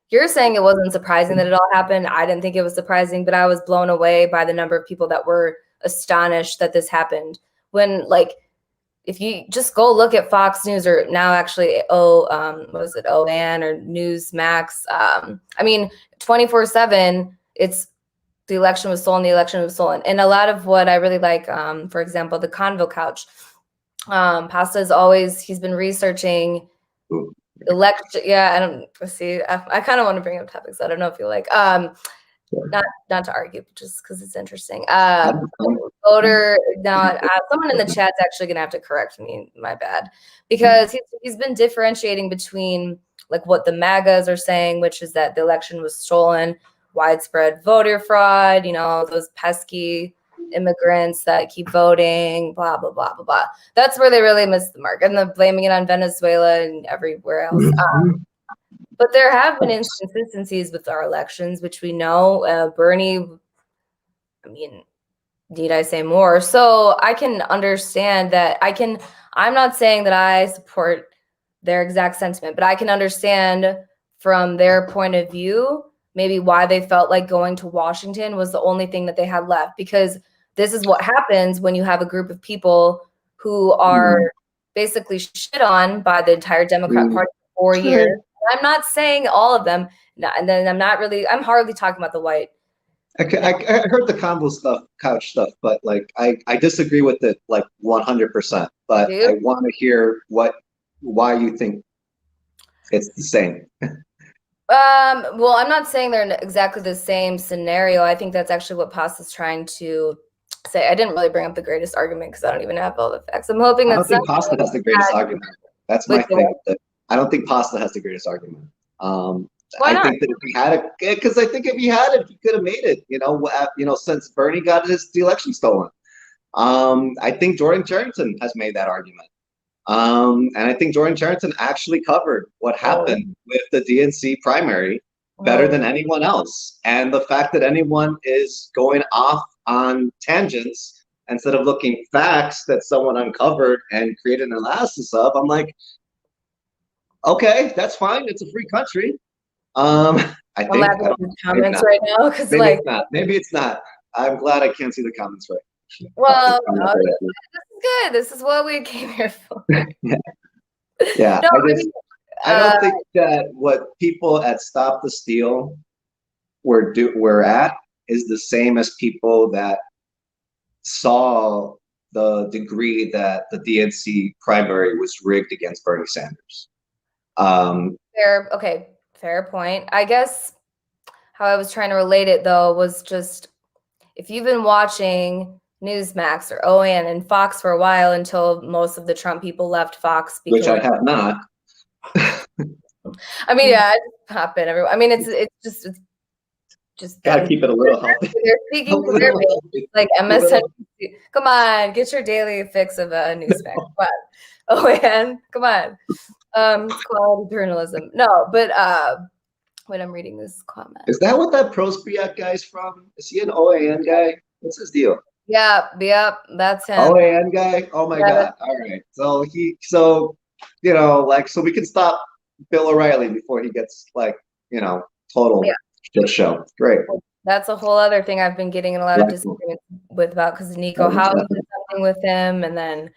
you're saying it wasn't surprising that it all happened. I didn't think it was surprising, but I was blown away by the number of people that were astonished that this happened. When, like, if you just go look at Fox News, or now actually, what was it, OAN or Newsmax? 24/7, it's the election was stolen, the election was stolen. And a lot of what I really like, for example, the Convo Couch, Pasta is always, he's been researching election. Yeah, I kind of want to bring up topics I don't know if you like. Not to argue, but just because it's interesting. Voter, now someone in the chat's actually gonna have to correct me, my bad, because he's been differentiating between like what the MAGAs are saying, which is that the election was stolen, widespread voter fraud, those pesky immigrants that keep voting, blah blah blah blah blah. That's where they really missed the mark, and they're blaming it on Venezuela and everywhere else. But there have been inconsistencies with our elections, which we know. Bernie, need I say more? So I can understand that. I'm not saying that I support their exact sentiment, but I can understand from their point of view maybe why they felt like going to Washington was the only thing that they had left, because this is what happens when you have a group of people who are basically shit on by the entire Democrat Party for 4 years. I'm not saying all of them, and then I'm hardly talking about the white. I heard the combo couch stuff, but like, I disagree with it like 100%. But I want to hear why you think it's the same. Well, I'm not saying they're in exactly the same scenario. I think that's actually what Pasta's trying to say. I didn't really bring up the greatest argument because I don't even have all the facts. I'm hoping that I don't think Pasta has the greatest argument. That's my thing. I don't think Pasta has the greatest argument. Why not? I think that if he had it, because I think if he had it, he could have made it. Since Bernie got the election stolen. I think Jordan Charrington has made that argument. And I think Jordan Charrington actually covered what happened with the DNC primary better than anyone else. And the fact that anyone is going off on tangents instead of looking facts that someone uncovered and created an analysis of, I'm like, okay, that's fine. It's a free country. I think comments right now, because maybe it's not. Maybe it's not. I'm glad I can't see the comments right. Well, no, this is good. This is what we came here for. Yeah. No, I don't think that what people at Stop the Steal were at is the same as people that saw the degree that the DNC primary was rigged against Bernie Sanders. Fair point. I guess how I was trying to relate it, though, was just, if you've been watching Newsmax or OAN and Fox for a while until most of the Trump people left Fox. Because, which I have not. I mean, yeah, I just hop in everywhere. I mean, it's just Gotta keep it a little healthy. they're speaking to their base, like MSNBC. Come on, get your daily fix of a Newsmax. Come on. OAN, come on. It's quality journalism. No, but when I'm reading this comment. Is that what that Prospiat guy's from? Is he an OAN guy? What's his deal? Yep, that's him. OAN guy? Oh my God. All right. So you know, like, so we can stop Bill O'Reilly before he gets like, you know, total shit show. Great. That's a whole other thing I've been getting in a lot of disagreements with about, because Nico House did something with him, and then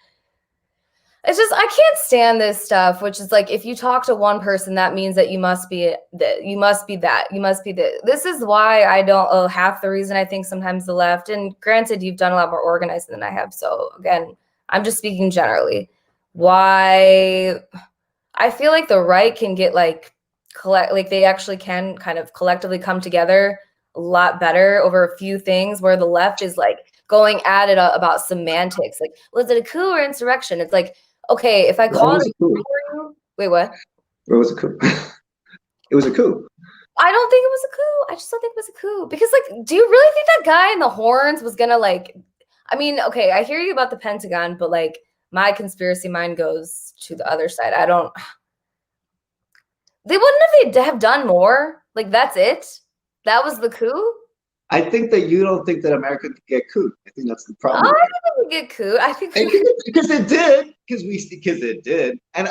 it's just, I can't stand this stuff, which is like, if you talk to one person, that means that you must be that, you must be that, you must be that. This is why I don't, half the reason I think sometimes the left, and granted, you've done a lot more organizing than I have. So again, I'm just speaking generally. Why I feel like the right can get like, they actually can kind of collectively come together a lot better over a few things, where the left is like going at it about semantics. Like, was it a coup or insurrection? It's like, okay, if I call it a coup for you, wait, what? It was a coup. It was a coup. I don't think it was a coup. I just don't think it was a coup. Because, like, do you really think that guy in the horns was gonna, like, I mean, okay, I hear you about the Pentagon, but like, my conspiracy mind goes to the other side. They wouldn't have done more. Like, that's it. That was the coup. I think that you don't think that America could get coup. I think that's the problem. I think it would get coup. I think because it did, because it did, and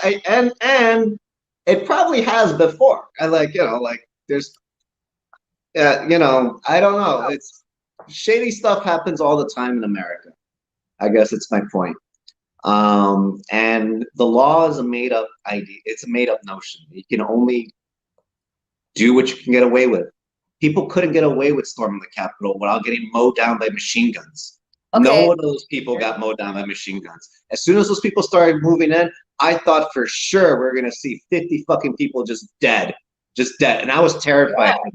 it probably has before. I like, you know, like there's, you know, I don't know. It's shady stuff happens all the time in America. I guess it's my point. And the law is a made up idea. It's a made up notion. You can only do what you can get away with. People couldn't get away with storming the Capitol without getting mowed down by machine guns. Okay. No one of those people got mowed down by machine guns. As soon as those people started moving in, I thought for sure we are going to see 50 fucking people just dead. And I was terrified. Yeah.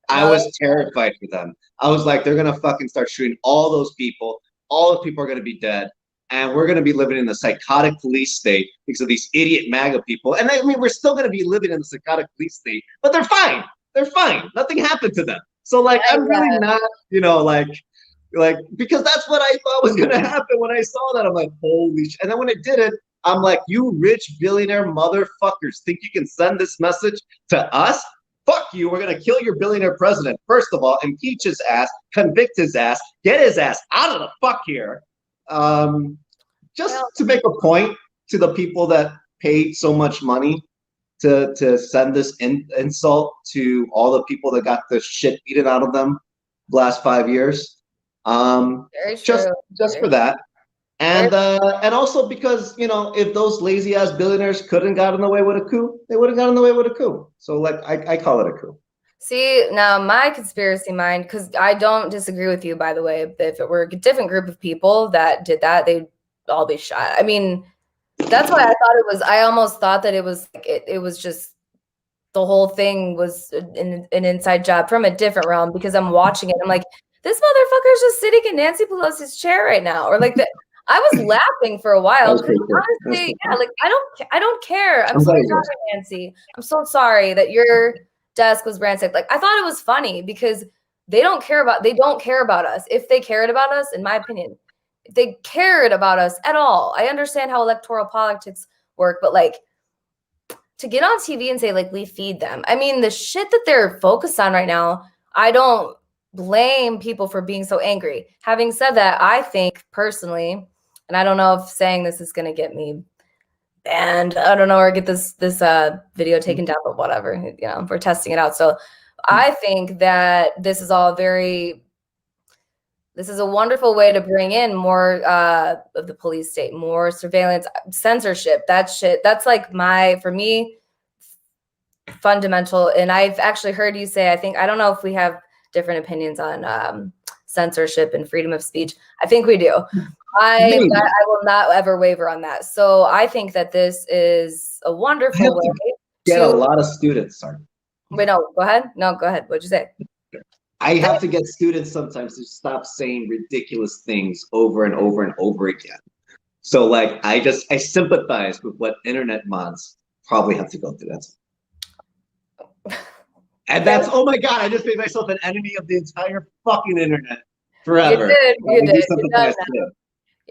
I was terrified for them. I was like, they're going to fucking start shooting all those people. All the people are going to be dead. And we're going to be living in the psychotic police state because of these idiot MAGA people. And I mean, we're still going to be living in the psychotic police state, but they're fine. They're fine. Nothing happened to them. So like, I'm really not, you know, like, because that's what I thought was going to happen when I saw that. I'm like, holy shit. And then when it didn't, I'm like, you rich billionaire motherfuckers think you can send this message to us? Fuck you. We're going to kill your billionaire president. First of all, impeach his ass, convict his ass, get his ass out of the fuck here. Just to make a point to the people that paid so much money to send this insult to all the people that got the shit beaten out of them the last 5 years. Just for that. And also because, you know, if those lazy ass billionaires couldn't gotten away with a coup, they would have gotten away with a coup. So like, I call it a coup. See, now my conspiracy mind, because I don't disagree with you, by the way, if it were a different group of people that did that, they'd all be shot. I mean, that's why I thought it was, I almost thought that it was, it was just, the whole thing was an inside job from a different realm, because I'm watching it. I'm like, this motherfucker's just sitting in Nancy Pelosi's chair right now. Or like, I was laughing for a while. Honestly, yeah, like, I don't care. I'm so sorry, Nancy. I'm so sorry that your desk was ransacked. Like, I thought it was funny because they don't care about us. If they cared about us, in my opinion, if they cared about us at all, I understand how electoral politics work, but like, to get on TV and say like, we feed them. I mean, the shit that they're focused on right now, I don't blame people for being so angry. Having said that, I think personally, and I don't know if saying this is going to get me banned, I don't know, or get this video taken down, but whatever, you know, we're testing it out. So I think that this is all this is a wonderful way to bring in more of the police state, more surveillance, censorship, that shit. That's like for me, fundamental. And I've actually heard you say, I don't know if we have different opinions on censorship and freedom of speech. I think we do. I will not ever waver on that. So I think that this is a wonderful way to get a lot of students. Sorry. Wait, no, go ahead. No, go ahead. What'd you say? I have to get students sometimes to stop saying ridiculous things over and over and over again. So like, I sympathize with what internet mods probably have to go through. That's and that's, oh my God, I just made myself an enemy of the entire fucking internet forever. You did.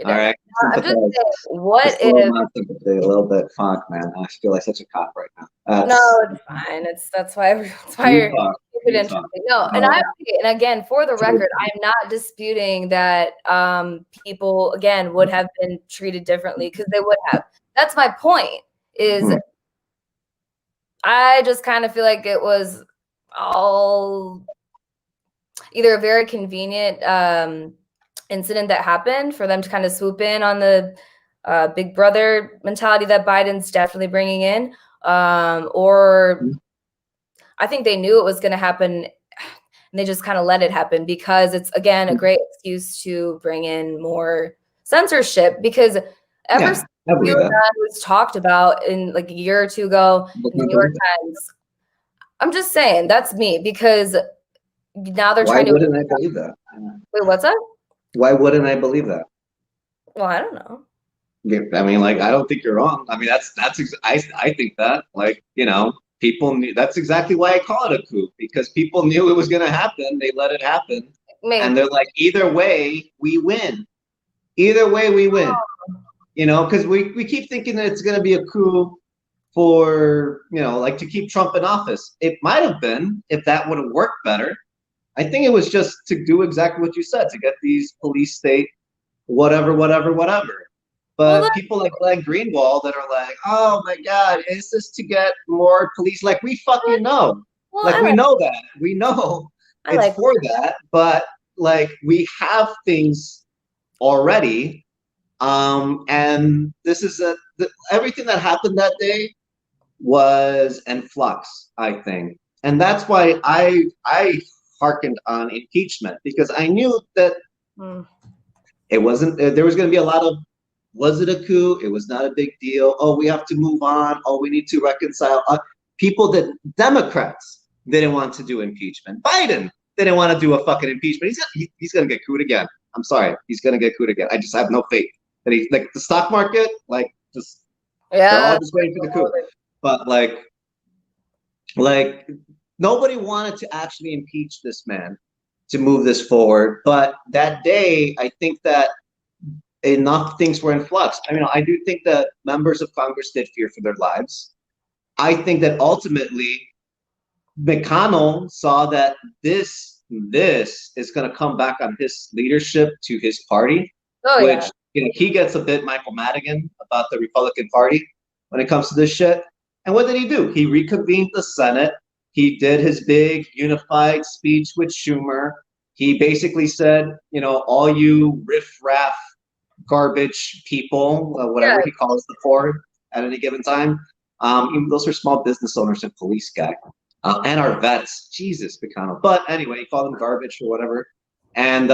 All right. I'm just saying, what if a little bit? Fuck, man. I feel like such a cop right now. No, it's fine. That's why you're keep it interesting. No, and again, for the record, I'm not disputing that people again would have been treated differently, because they would have. That's my point. Is I just kind of feel like it was all either a very convenient incident that happened for them to kind of swoop in on the big brother mentality that Biden's definitely bringing in, or I think they knew it was going to happen and they just kind of let it happen, because it's, again, a great excuse to bring in more censorship, because ever since was talked about in like a year or two ago in the New York Times, I'm just saying, that's me, because now they're trying to. Why wouldn't I believe that? Wait, what's up? Why wouldn't I believe that? Well, I don't know. I mean, like, I don't think you're wrong. I mean, I think that, like, you know, people knew. That's exactly why I call it a coup, because people knew it was going to happen. They let it happen. And they're like, either way, we win. Either way, we win. You know, because we keep thinking that it's going to be a coup for, you know, like to keep Trump in office. It might have been, if that would have worked better. I think it was just to do exactly what you said, to get these police state, whatever. But people like Glenn Greenwald that are like, oh my God, is this to get more police? Like, we fucking know. We know that. We know it's for that. But like, we have things already. And this is everything that happened that day was in flux, I think. And that's why I hearkened on impeachment, because I knew that it wasn't, there was going to be a lot of, was it a coup? It was not a big deal. Oh, we have to move on. Oh, we need to reconcile. People that Democrats didn't want to do impeachment. Biden didn't want to do a fucking impeachment. He's going to get couped again. I'm sorry. He's going to get couped again. I just have no faith that he, like the stock market, like just, they're all just waiting for the coup. But like nobody wanted to actually impeach this man to move this forward. But that day, I think that enough things were in flux. I mean, I do think that members of Congress did fear for their lives. I think that ultimately McConnell saw that this is going to come back on his leadership to his party, which you know, he gets a bit Michael Madigan about the Republican Party when it comes to this shit. And what did he do? He reconvened the Senate. He did his big unified speech with Schumer. He basically said, you know, all you riffraff garbage people, whatever he calls the poor at any given time. Even those are small business owners and police guy, and our vets. Jesus, McConnell. But anyway, he called them garbage or whatever. And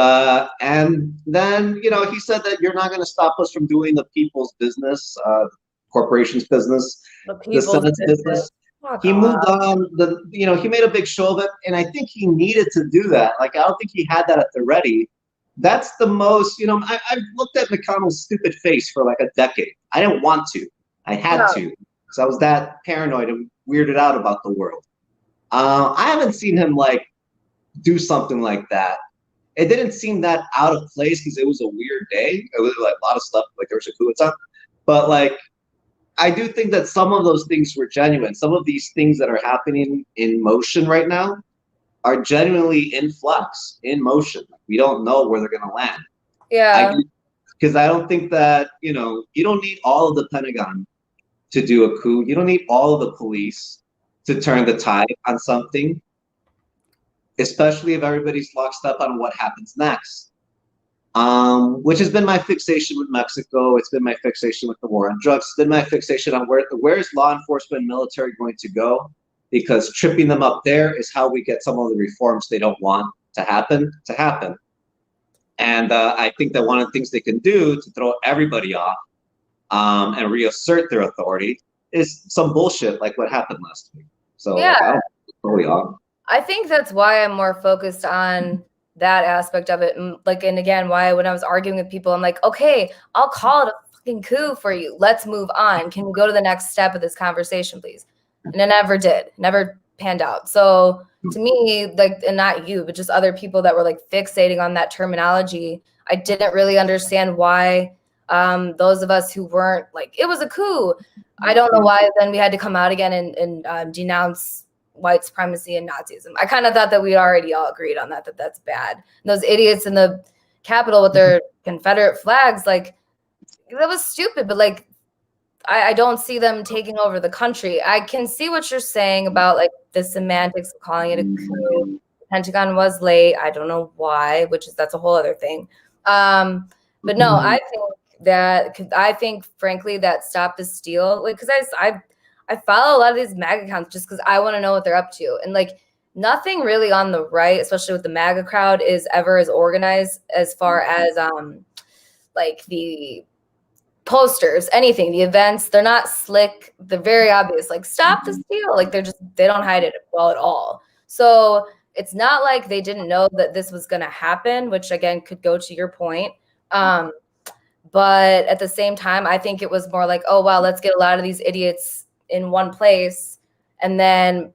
then, you know, he said that you're not going to stop us from doing the people's business, corporation's business, the Senate's business. He moved on. He made a big show of it, and I think he needed to do that. Like, I don't think he had that at the ready. That's the most, you know, I've looked at McConnell's stupid face for like a decade. I didn't want to. I had to. because I was that paranoid and weirded out about the world. I haven't seen him like do something like that. It didn't seem that out of place because it was a weird day. It was like a lot of stuff, like there was a coup and stuff. But like, I do think that some of those things were genuine. Some of these things that are happening in motion right now are genuinely in flux, in motion. We don't know where they're going to land. Yeah. Because I don't think that, you know, you don't need all of the Pentagon to do a coup. You don't need all of the police to turn the tide on something, especially if everybody's locked up on what happens next. Which has been my fixation with Mexico. It's been my fixation with the war on drugs. It's been my fixation on where is law enforcement and military going to go? Because tripping them up there is how we get some of the reforms they don't want to happen. And I think that one of the things they can do to throw everybody off and reassert their authority is some bullshit like what happened last week. So yeah. like, I don't totally off. I think that's why I'm more focused on that aspect of it. And like, and again, why when I was arguing with people, I'm like, okay, I'll call it a fucking coup for you. Let's move on. Can we go to the next step of this conversation, please? And it never did, never panned out. So to me, like, and not you, but just other people that were like fixating on that terminology, I didn't really understand why those of us who weren't like, it was a coup. I don't know why then we had to come out again and denounce white supremacy and Nazism. I kind of thought that we already all agreed on that, that's bad. And those idiots in the Capitol with their Confederate flags, like, that was stupid, but like, I don't see them taking over the country. I can see what you're saying about like the semantics of calling it a coup. The Pentagon was late. I don't know why, that's a whole other thing. But no, I think frankly that Stop the Steal, like, because I follow a lot of these MAGA accounts just because I want to know what they're up to. And like nothing really on the right, especially with the MAGA crowd, is ever as organized as far as like the posters, anything, the events, they're not slick. They're very obvious, like Stop the Steal. Like they don't hide it well at all. So it's not like they didn't know that this was going to happen, which again could go to your point. But at the same time, I think it was more like, oh, wow, let's get a lot of these idiots in one place. And then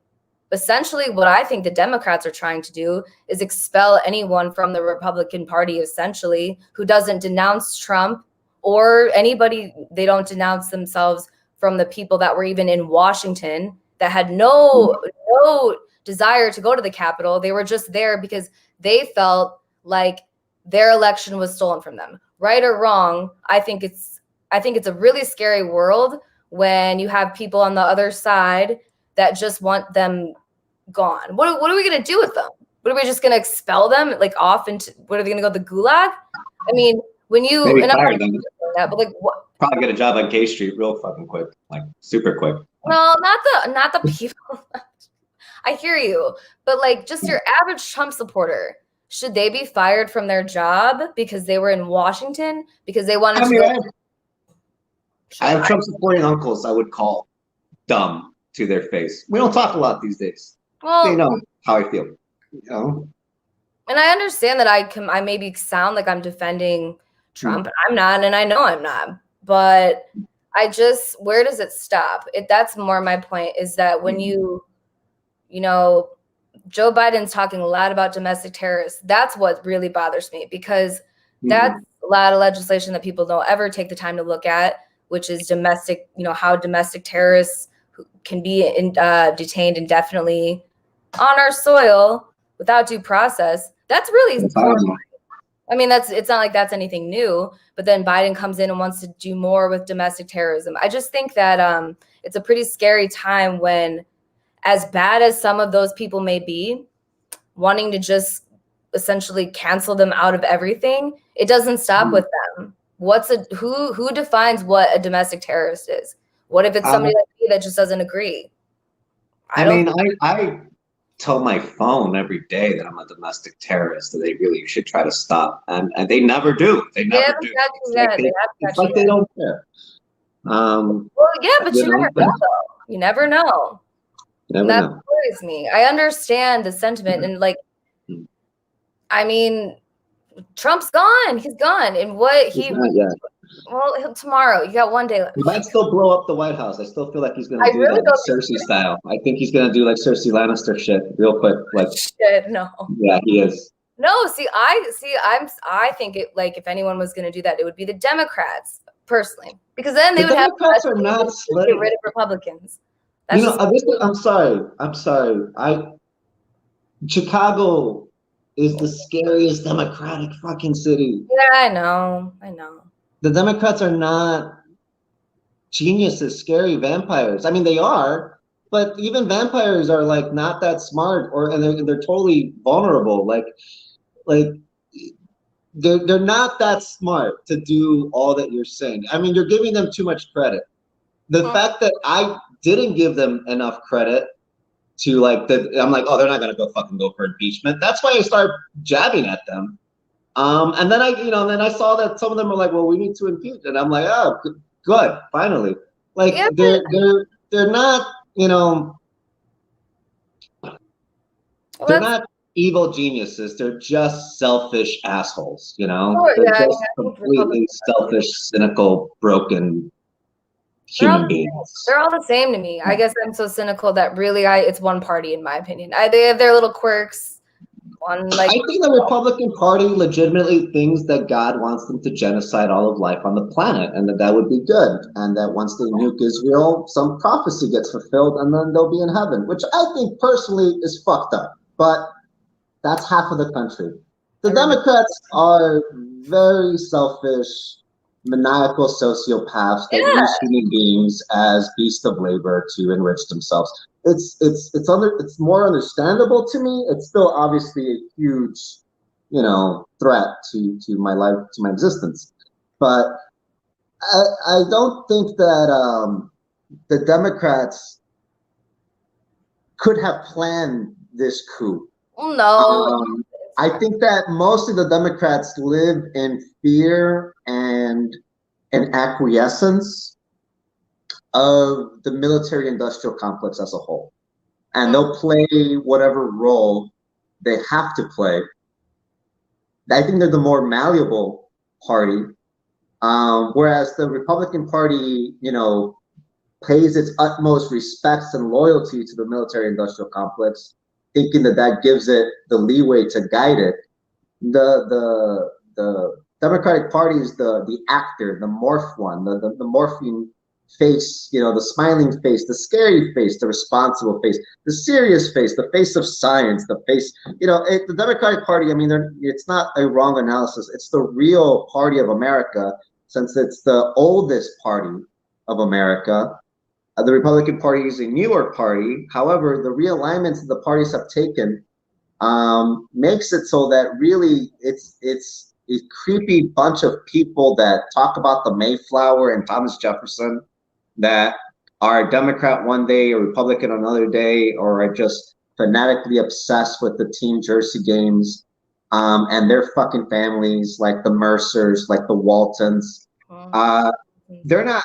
essentially what I think the Democrats are trying to do is expel anyone from the Republican Party, essentially, who doesn't denounce Trump or anybody. They don't denounce themselves from the people that were even in Washington that had no desire to go to the Capitol. They were just there because they felt like their election was stolen from them. Right or wrong, I think it's a really scary world when you have people on the other side that just want them gone. What are we going to do with them? What are we just going to expel them like off into, what are they going to go to the gulag? I mean, when you maybe fire them. That, but like what? Probably get a job on K Street real fucking quick, like super quick. Well, not the people. I hear you, but like just your average Trump supporter, should they be fired from their job because they were in Washington because they wanted to go? I have Trump supporting uncles I would call dumb to their face. We don't talk a lot these days. Well, they know how I feel, you know. And I understand that I maybe sound like I'm defending Trump, and I'm not, and I know I'm not. But where does it stop? That's more my point, is that when you know, Joe Biden's talking a lot about domestic terrorists. That's what really bothers me, because that's a lot of legislation that people don't ever take the time to look at, which is domestic, how domestic terrorists can be detained indefinitely on our soil without due process. That's really horrifying. I mean, it's not like that's anything new, but then Biden comes in and wants to do more with domestic terrorism. I just think that it's a pretty scary time when, as bad as some of those people may be, wanting to just essentially cancel them out of everything, it doesn't stop with them. Who defines what a domestic terrorist is? What if it's somebody like me that just doesn't agree? I tell my phone every day that I'm a domestic terrorist, that they really should try to stop, and they never do. They never do. It's like they don't care. Well, yeah, but you never know, though. You never know. And that worries me. I understand the sentiment, and like, I mean, Trump's gone. He's gone. And what well, tomorrow. You got one day left. He might still blow up the White House. I still feel like he's going to do that, like Cersei style. I think he's going to do like Cersei Lannister shit real quick. Like shit, no. Yeah, he is. No, I think it, like, if anyone was going to do that, it would be the Democrats, personally, because then they would have to get rid of Republicans. I'm sorry. Chicago is the scariest Democratic fucking city. Yeah, I know. The Democrats are not geniuses, scary vampires. I mean, they are, but even vampires are like not that smart, and they're totally vulnerable. Like they're not that smart to do all that you're saying. I mean, you're giving them too much credit. The fact that I didn't give them enough credit to I'm like, oh, they're not gonna go for impeachment. That's why I started jabbing at them. And then I saw that some of them were like, well, we need to impeach, and I'm like, oh, good, finally. Like, they're not, they're not evil geniuses. They're just selfish assholes, you know? Sure, They're yeah, I mean, just I think completely selfish, cynical, broken human beings. they're all the same to me. I guess I'm so cynical that really it's one party in my opinion. They have their little quirks. I think the Republican Party legitimately thinks that God wants them to genocide all of life on the planet, and that would be good, and that once they nuke Israel, some prophecy gets fulfilled, and then they'll be in heaven, which I think personally is fucked up. But that's half of the country. The Democrats are very selfish, maniacal sociopaths that use human beings as beasts of labor to enrich themselves. It's more understandable to me. It's still obviously a huge, threat to my life, to my existence. But I don't think that the Democrats could have planned this coup. No. I think that most of the Democrats live in fear and acquiescence of the military-industrial complex as a whole. And they'll play whatever role they have to play. I think they're the more malleable party, whereas the Republican Party, pays its utmost respects and loyalty to the military-industrial complex, thinking that gives it the leeway to guide it. The Democratic Party is the actor, the morph one, the morphine face, the smiling face, the scary face, the responsible face, the serious face, the face of science, the face, the Democratic Party, I mean, it's not a wrong analysis. It's the real party of America, since it's the oldest party of America. The Republican Party is a newer party. However, the realignments that the parties have taken makes it so that really it's a creepy bunch of people that talk about the Mayflower and Thomas Jefferson, that are a Democrat one day, a Republican another day, or are just fanatically obsessed with the team jersey games, and their fucking families, like the Mercers, like the Waltons. They're not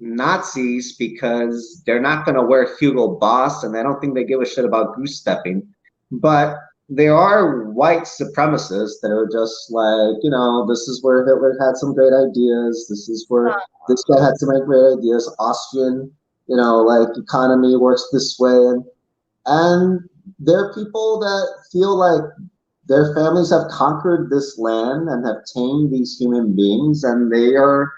Nazis because they're not going to wear Hugo Boss, and I don't think they give a shit about goose stepping. But they are white supremacists that are just like, this is where Hitler had some great ideas. This is where this guy had some great ideas. Austrian, economy works this way. And they're people that feel like their families have conquered this land and have tamed these human beings, and they are,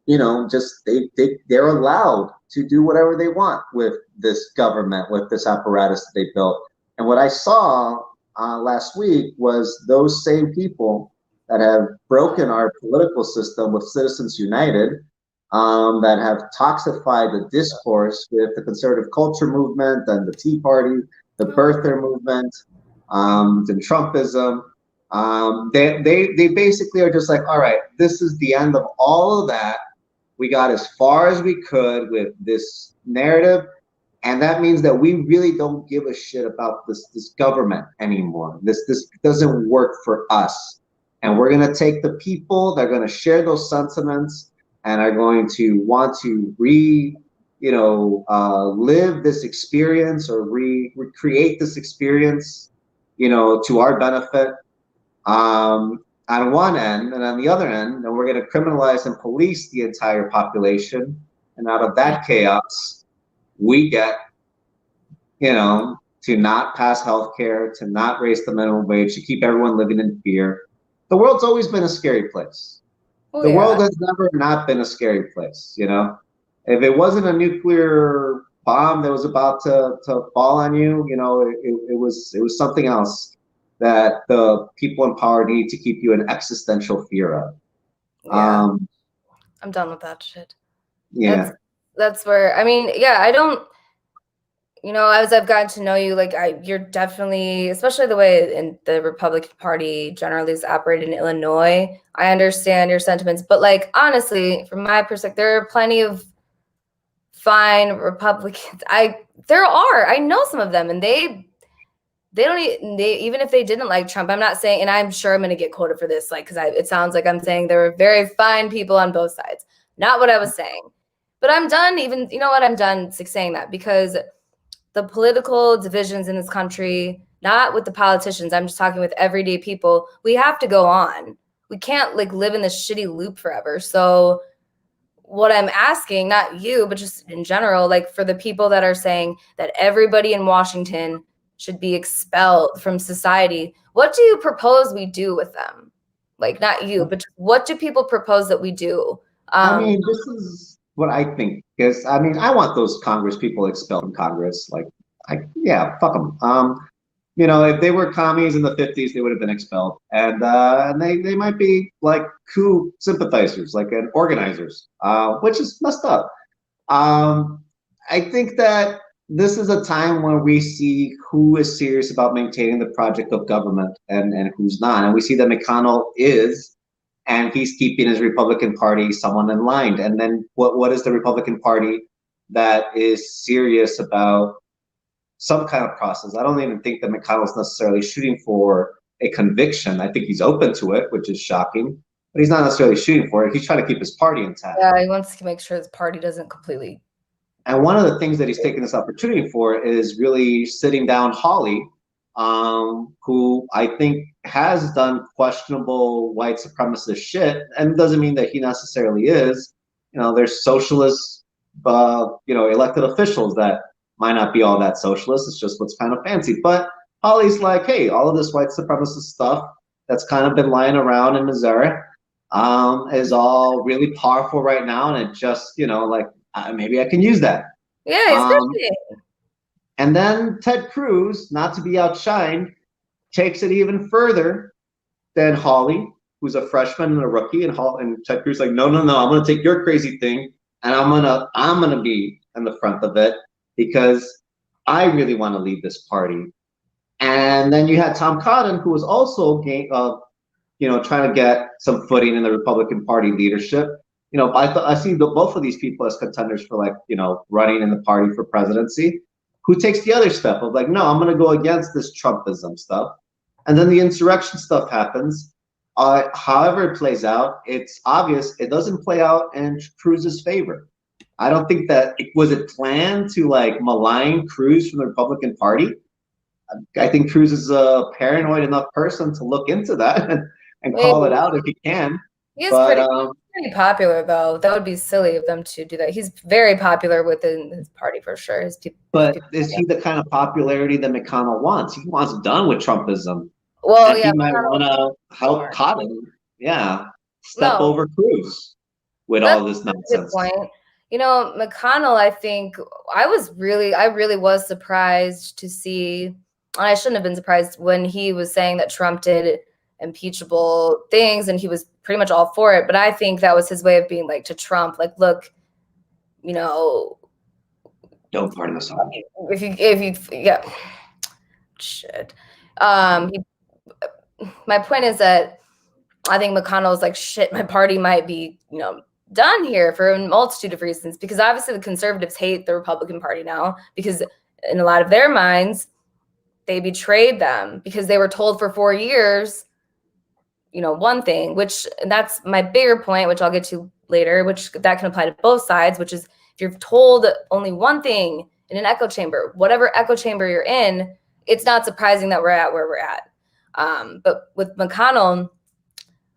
they're allowed to do whatever they want with this government, with this apparatus that they built. And what I saw last week was those same people that have broken our political system with Citizens United, that have toxified the discourse with the conservative culture movement and the Tea Party, the birther movement, and Trumpism. They basically are just like, all right, this is the end of all of that. We got as far as we could with this narrative. And that means that we really don't give a shit about this government anymore. This doesn't work for us. And we're going to take the people that are going to share those sentiments and are going to want to live this experience or recreate this experience, to our benefit, on one end. And on the other end, then we're going to criminalize and police the entire population. And out of that chaos, we get, to not pass healthcare, to not raise the minimum wage, to keep everyone living in fear. The world's always been a scary place. The world has never not been a scary place, If it wasn't a nuclear bomb that was about to fall on you, it was something else that the people in power need to keep you in existential fear of. Yeah. I'm done with that shit. Yeah. That's where, I don't, as I've gotten to know you, you're definitely, especially the way in the Republican Party generally is operated in Illinois, I understand your sentiments, but honestly, from my perspective, there are plenty of fine Republicans. I know some of them, and they even if they didn't like Trump, I'm not saying, and I'm sure I'm going to get quoted for this, because it sounds like I'm saying there are very fine people on both sides. Not what I was saying. But I'm done I'm done saying that, because the political divisions in this country, not with the politicians. I'm just talking with everyday people. We have to go on. We can't like live in this shitty loop forever. So what I'm asking, not you, but just in general, like for the people that are saying that everybody in Washington should be expelled from society, what do you propose we do with them? Like not you, but what do people propose that we do? I mean, this is what I think, because I mean, I want those Congress people expelled from Congress. Like, yeah, fuck them. You know, if they were commies in the 50s, they would have been expelled, and they might be like coup sympathizers, like and organizers, which is messed up. I think that this is a time where we see who is serious about maintaining the project of government and who's not, and we see that McConnell is, and he's keeping his Republican Party somewhat in line. And then what is the Republican Party that is serious about some kind of process? I don't even think that McConnell's necessarily shooting for a conviction. I think he's open to it, which is shocking, but he's not necessarily shooting for it. He's trying to keep his party intact. Yeah, he wants to make sure his party doesn't completely. And one of the things that he's taking this opportunity for is really sitting down Hawley, who I think has done questionable white supremacist shit, and doesn't mean that he necessarily is. You know, there's socialist, you know, elected officials that might not be all that socialist. It's just what's kind of fancy. But Hawley's like, hey, all of this white supremacist stuff that's kind of been lying around in Missouri is all really powerful right now, and it just, you know, like maybe I can use that. Yeah, he's and then Ted Cruz, not to be outshined, takes it even further than Hawley, who's a freshman and a rookie, and Ted Cruz like, no, I'm gonna take your crazy thing and I'm gonna be in the front of it because I really want to lead this party. And then you had Tom Cotton, who was also you know, trying to get some footing in the Republican Party leadership. You know, I see both of these people as contenders for, like, you know, running in the party for presidency. Who takes the other step of like, no, I'm going to go against this Trumpism stuff, and then the insurrection stuff happens. However it plays out, it's obvious it doesn't play out in Cruz's favor. I don't think that was it planned to like malign Cruz from the Republican Party. I think Cruz is a paranoid enough person to look into that and call it out if he can. He is pretty popular, though. That would be silly of them to do that. He's very popular within his party for sure. But is he the kind of popularity that McConnell wants? He wants done with Trumpism. Well, and he might want to help Cotton, step over Cruz with all this nonsense. Good point. You know, McConnell, I think I really was surprised to see, and I shouldn't have been surprised when he was saying that Trump did impeachable things and he was pretty much all for it. But I think that was his way of being like to Trump, like, look, you know, don't pardon the song. If you yeah, shit. My point is that I think McConnell's like, shit, my party might be, you know, done here for a multitude of reasons, because obviously the conservatives hate the Republican Party now because in a lot of their minds, they betrayed them because they were told for 4 years, you know, one thing, which, and that's my bigger point, which I'll get to later, which that can apply to both sides, which is if you're told only one thing in an echo chamber, whatever echo chamber you're in, it's not surprising that we're at where we're at. But with McConnell,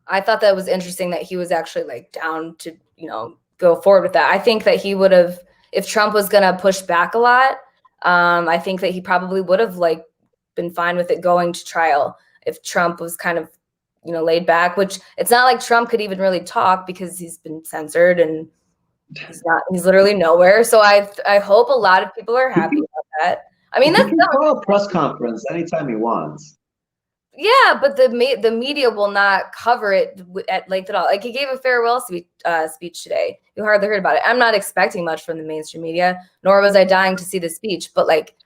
I thought that was interesting that he was actually like down to, you know, go forward with that. I think that he would have, if Trump was going to push back a lot, I think that he probably would have like been fine with it going to trial if Trump was kind of, you know, laid back, which it's not like Trump could even really talk because he's been censored and he's literally nowhere. So I hope a lot of people are happy about that. I mean, that's call a press conference anytime he wants. Yeah, but the media will not cover it at length at all. Like, he gave a farewell speech today. You hardly heard about it. I'm not expecting much from the mainstream media, nor was I dying to see the speech. But like,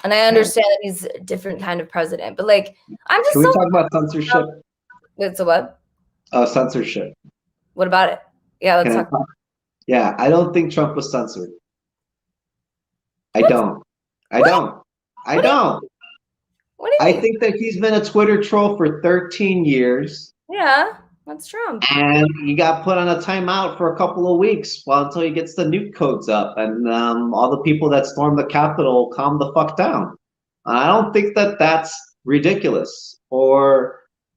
and I understand that he's a different kind of president. But like, I'm just. Can we talk about censorship? It's a what? Censorship. What about it? Yeah, let's talk. Yeah, I don't think Trump was censored. I don't. What do you I mean? think that he's been a Twitter troll for 13 years. Yeah, that's Trump. And he got put on a timeout for a couple of weeks until he gets the nuke codes up and all the people that stormed the Capitol calm the fuck down. I don't think that that's ridiculous or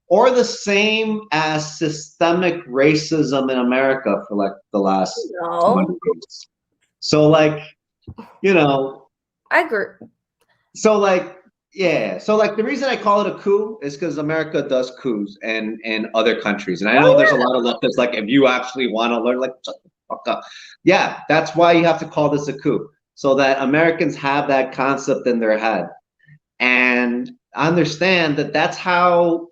the same as systemic racism in America for like the last 200 No, years. So like, you know, I agree. so like, yeah. So like the reason I call it a coup is because America does coups and in other countries. And I know there's a lot of leftists like, if you actually want to learn, like, shut the fuck up. Yeah, that's why you have to call this a coup. So that Americans have that concept in their head and understand that that's how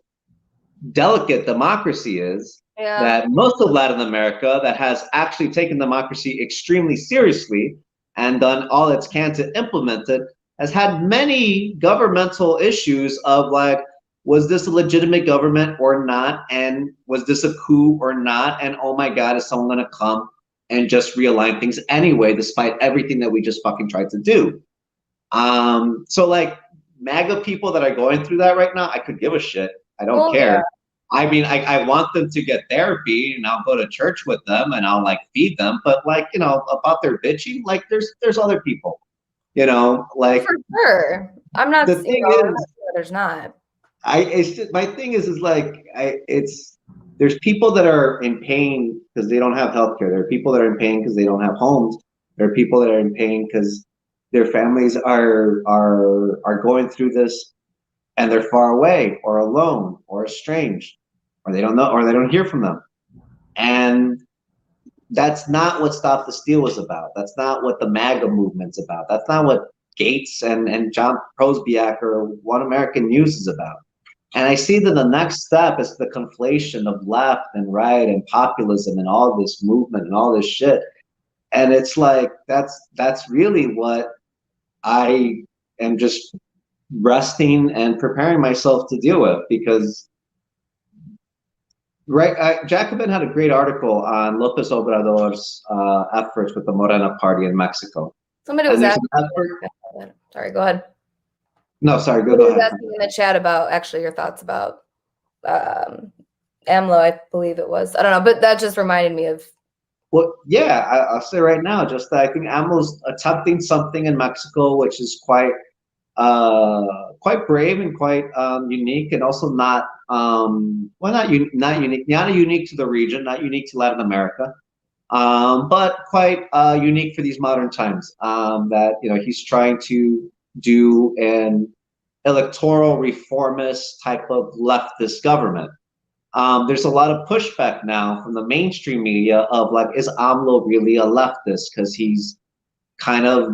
delicate democracy is, Yeah. that most of Latin America that has actually taken democracy extremely seriously and done all it can to implement it has had many governmental issues of like, was this a legitimate government or not? And was this a coup or not? And oh my God, is someone gonna come and just realign things anyway, despite everything that we just fucking tried to do? So like MAGA people that are going through that right now, I could give a shit. I don't Well, yeah. care. I mean, I want them to get therapy and I'll go to church with them and I'll like feed them. But like, you know, about their bitching, like there's other people, you know, like For sure. I'm not, the I'm thing not is, saying there's not. it's just, my thing is like, there's people that are in pain because they don't have healthcare. There are people that are in pain because they don't have homes. There are people that are in pain because their families are going through this and they're far away or alone or estranged or they don't know or they don't hear from them. And that's not what Stop the Steal was about. That's not what the MAGA movement's about. That's not what Gates and John Prosbiak or One American News is about. And I see that the next step is the conflation of left and right and populism and all this movement and all this shit. And it's like that's really what I am just resting and preparing myself to deal with, because Jacobin had a great article on Lopez Obrador's efforts with the Morena party in Mexico. Somebody And was there's asking. an effort. Sorry, go ahead. No, sorry, go Somebody was ahead. asking in the chat about actually your thoughts about AMLO, I believe it was. I don't know, but that just reminded me of. Well, yeah, I'll say right now, just that I think AMLO's attempting something in Mexico, which is quite brave and quite unique, and also not well, not unique to the region, not unique to Latin America, but quite unique for these modern times. That he's trying to do an electoral reformist type of leftist government. There's a lot of pushback now from the mainstream media of like, is AMLO really a leftist? Because he's kind of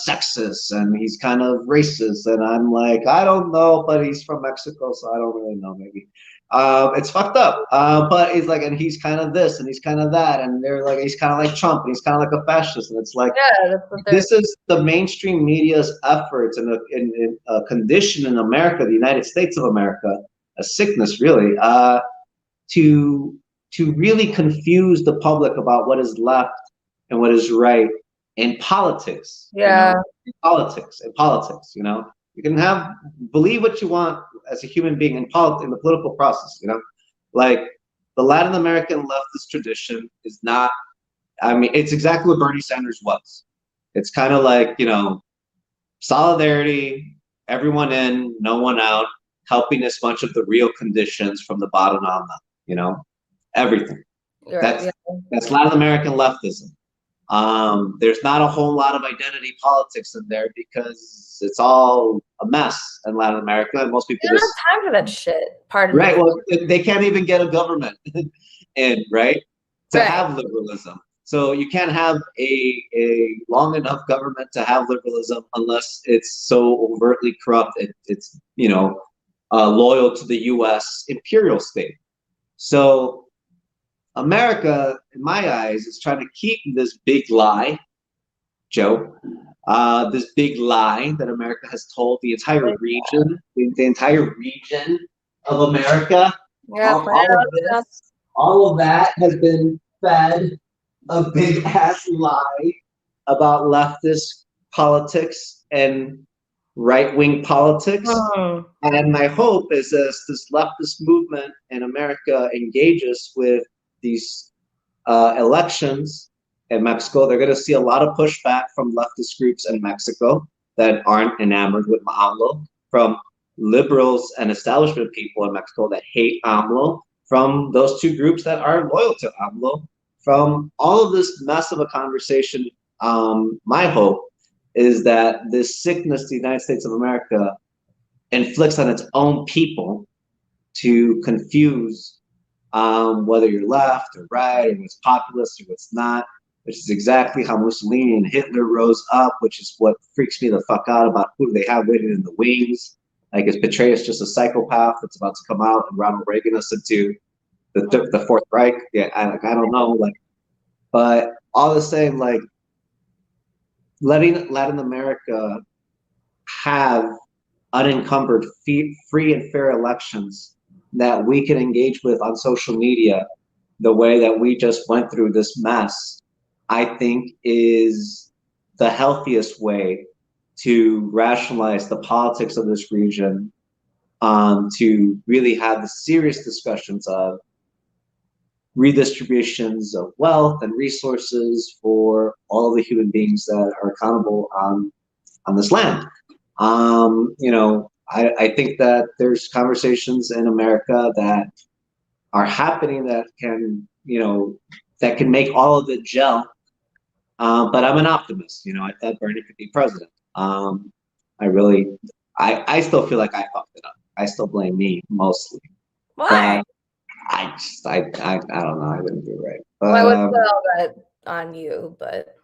sexist and he's kind of racist. And I'm like, I don't know, but he's from Mexico, so I don't really know, maybe. It's fucked up. But he's like, and he's kind of this and he's kind of that. And they're like, he's kind of like Trump and he's kind of like a fascist. And it's like, Yeah, that's what this is the mainstream media's efforts and a condition in America, the United States of America, a sickness really, to really confuse the public about what is left and what is right in politics. Yeah. In politics, you can believe what you want as a human being in the political process, like the Latin American leftist tradition is not, I mean, it's exactly what Bernie Sanders was. It's kind of like, solidarity, everyone in, no one out, helping as much of the real conditions from the bottom on up, everything. That's Latin American leftism. There's not a whole lot of identity politics in there because it's all a mess in Latin America, and most people don't have time for that shit. Pardon right. me. Well, they can't even get a government in to have liberalism. So you can't have a long enough government to have liberalism unless it's so overtly corrupt. It's loyal to the U.S. imperial state. So America, in my eyes, is trying to keep this big lie, Joe, this big lie that America has told the entire region, the entire region of America. Yeah, all of that has been fed a big ass lie about leftist politics and right-wing politics. And my hope is as this leftist movement in America engages with these elections in Mexico, they're going to see a lot of pushback from leftist groups in Mexico that aren't enamored with AMLO. from liberals and establishment people in Mexico that hate AMLO, from those two groups that are loyal to AMLO, from all of this mess of a conversation. My hope is that this sickness the United States of America inflicts on its own people to confuse whether you're left or right, or what's populist or what's not, which is exactly how Mussolini and Hitler rose up, which is what freaks me the fuck out about who they have waiting in the wings. Like, is Petraeus just a psychopath that's about to come out and Ronald Reagan us into the Fourth Reich? Yeah, I don't know. Like, but all the same, like, letting Latin America have unencumbered, free and fair elections that we can engage with on social media the way that we just went through this mess, I think is the healthiest way to rationalize the politics of this region, to really have the serious discussions of redistributions of wealth and resources for all of the human beings that are accountable on this land. You know, I think that there's conversations in America that are happening that can, you know, that can make all of it gel. But I'm an optimist. You know, I thought Bernie could be president. I still feel like I fucked it up. I still blame me mostly. Why? I don't know. I didn't do it right. But, I would put all that on you, but.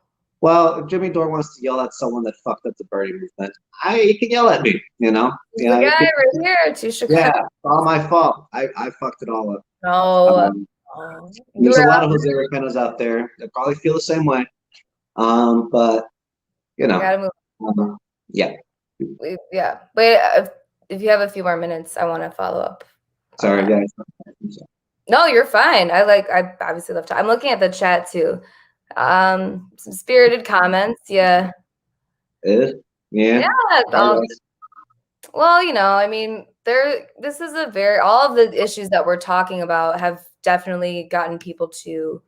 Well, if Jimmy Dore wants to yell at someone that fucked up the Bernie movement, he can yell at me, you know? The guy right here to Chicago. Yeah, it's all my fault. I fucked it all up. No. There's a lot of Jose Rapenas out there that probably feel the same way. But, you know. Gotta move. Yeah. Yeah. Wait, if you have a few more minutes, I want to follow up. Sorry, guys. No, you're fine. I obviously love to. I'm looking at the chat too. Some spirited comments. Yeah. Yeah. Well, you know, I mean, this is all of the issues that we're talking about have definitely gotten people to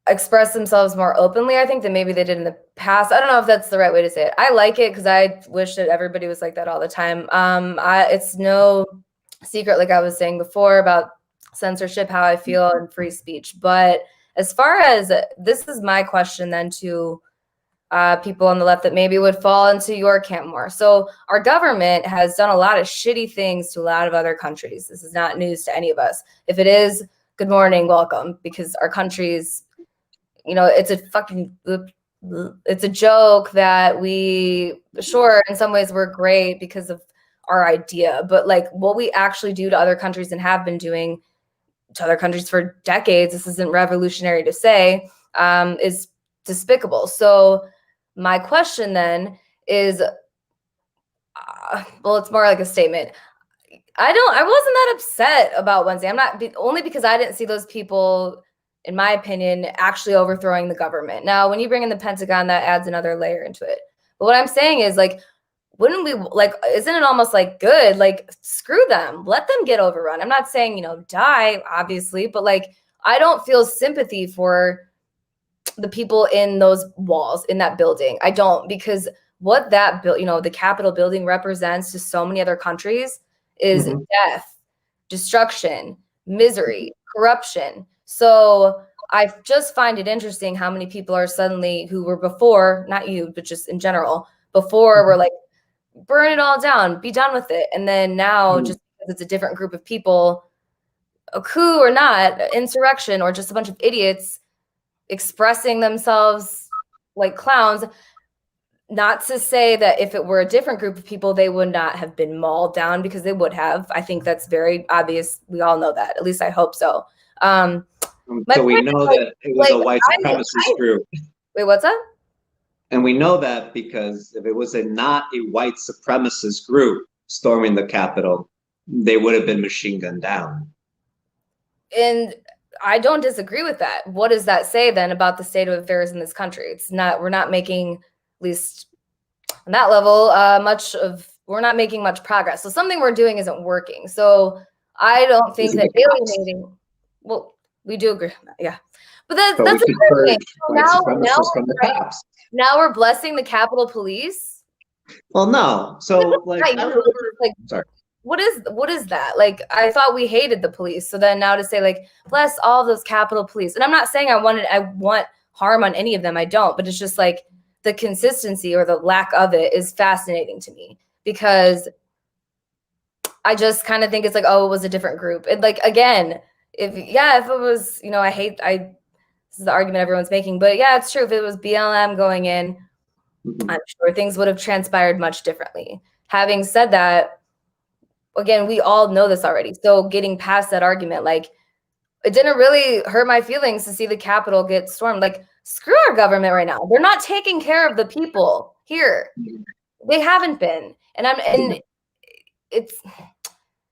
express themselves more openly, I think, than maybe they did in the past. I don't know if that's the right way to say it. I like it because I wish that everybody was like that all the time. It's no secret, like I was saying before, about censorship, how I feel, and free speech. But as far as this is my question then to people on the left that maybe would fall into your camp more. So our government has done a lot of shitty things to a lot of other countries. This is not news to any of us. If it is, good morning, welcome, because our country's, you know, it's a joke that sure, in some ways we're great because of our idea, but like what we actually do to other countries and have been doing to other countries for decades, this isn't revolutionary to say, is despicable. So my question then is, well, it's more like a statement. I wasn't that upset about Wednesday. I'm not, only because I didn't see those people, in my opinion, actually overthrowing the government. Now, when you bring in the Pentagon, that adds another layer into it. But what I'm saying is, like, wouldn't we, like, isn't it almost like good? Like, screw them. Let them get overrun. I'm not saying, you know, die, obviously, but like, I don't feel sympathy for the people in those walls, in that building. I don't, because what that you know, the Capitol building represents to so many other countries is death, destruction, misery, corruption. So I just find it interesting how many people are suddenly, who were before, not you, but just in general, before were like, burn it all down, be done with it. And then now, just because it's a different group of people, a coup or not, insurrection, or just a bunch of idiots expressing themselves like clowns. Not to say that if it were a different group of people, they would not have been mauled down, because they would have. I think that's very obvious. We all know that. At least I hope so. So we know that it was a white supremacist group. Wait, what's that? And we know that because if it was not a white supremacist group storming the Capitol, they would have been machine gunned down. And I don't disagree with that. What does that say then about the state of affairs in this country? It's not, we're not making, at least on that level, we're not making much progress. So something we're doing isn't working. So I don't think that alienating, well, we do agree on that, yeah. But that's the thing. Now we're blessing the Capitol Police Well, no. So like Right, I no, remember. like Sorry. what is that? Like I thought we hated the police. So then now to say like bless all those Capitol Police. And I'm not saying I want harm on any of them. I don't, but it's just like the consistency or the lack of it is fascinating to me because I just kind of think it's like, oh, it was a different group. And like again, if it was, this is the argument everyone's making, but yeah, it's true. If it was BLM going in, I'm sure things would have transpired much differently. Having said that, again, we all know this already. So getting past that argument, like it didn't really hurt my feelings to see the Capitol get stormed. Like, screw our government right now. They're not taking care of the people here. They haven't been. And it's,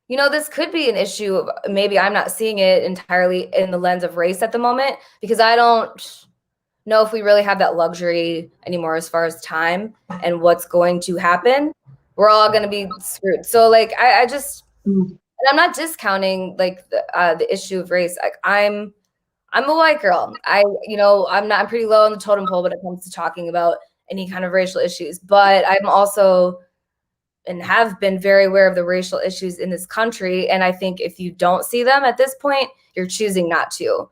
this could be an issue of maybe I'm not seeing it entirely in the lens of race at the moment because I don't know if we really have that luxury anymore as far as time and what's going to happen. We're all going to be screwed. So like, I just, and I'm not discounting like the issue of race. Like I'm a white girl. I'm pretty low on the totem pole when it comes to talking about any kind of racial issues, but I'm also and have been very aware of the racial issues in this country. And I think if you don't see them at this point, you're choosing not to.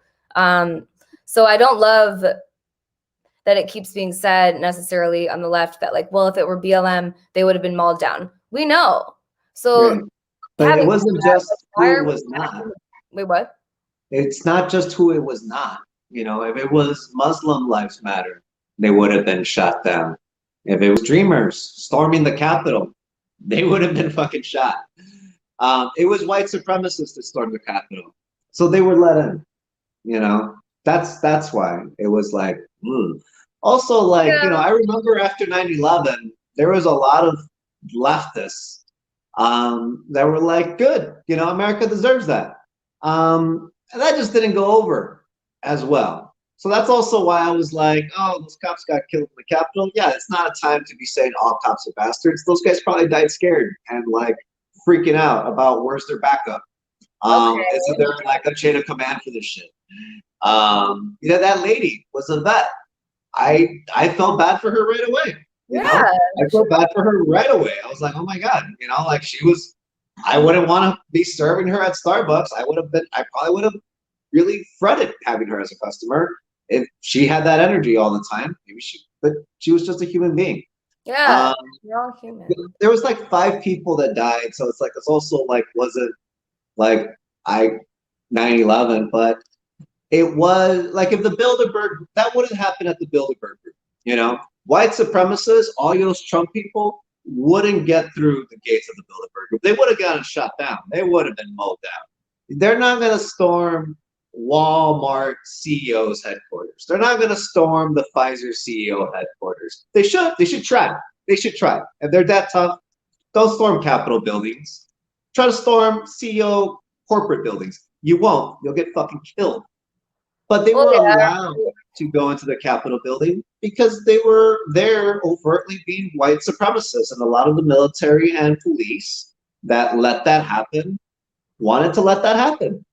So I don't love that it keeps being said necessarily on the left that like, well, if it were BLM, they would have been mauled down. We know. So Right. But it wasn't just who it was not. Wait, what? It's not just who it was not. If it was Muslim Lives Matter, they would have been shot down. If it was Dreamers storming the Capitol, they would have been fucking shot. It was white supremacists that stormed the Capitol, so they were let in. That's why it was like. Also, like I remember after 9/11, there was a lot of leftists that were like, "Good, America deserves that." And that just didn't go over as well. So that's also why I was like, oh, those cops got killed in the Capitol. Yeah, it's not a time to be saying all cops are bastards. Those guys probably died scared and like freaking out about where's their backup. And so they're like a chain of command for this shit. That lady was a vet. I felt bad for her right away. I felt bad for her right away. I was like, oh my God, like she was. I wouldn't want to be serving her at Starbucks. I probably would have really fretted having her as a customer if she had that energy all the time. But she was just a human being. Yeah, we're all human. There was like 5 people that died, so it's also like wasn't like 9/11, but it was like if the Bilderberg that wouldn't happen at the Bilderberg group. White supremacists, all those Trump people wouldn't get through the gates of the Bilderberg group. They would have gotten shut down. They would have been mowed down. They're not going to storm Walmart CEO's headquarters. They're not going to storm the Pfizer CEO headquarters. They should. They should try. They should try. If they're that tough, don't storm Capitol buildings. Try to storm CEO corporate buildings. You won't. You'll get fucking killed. But they were allowed to go into the Capitol building because they were there overtly being white supremacists. And a lot of the military and police that let that happen wanted to let that happen.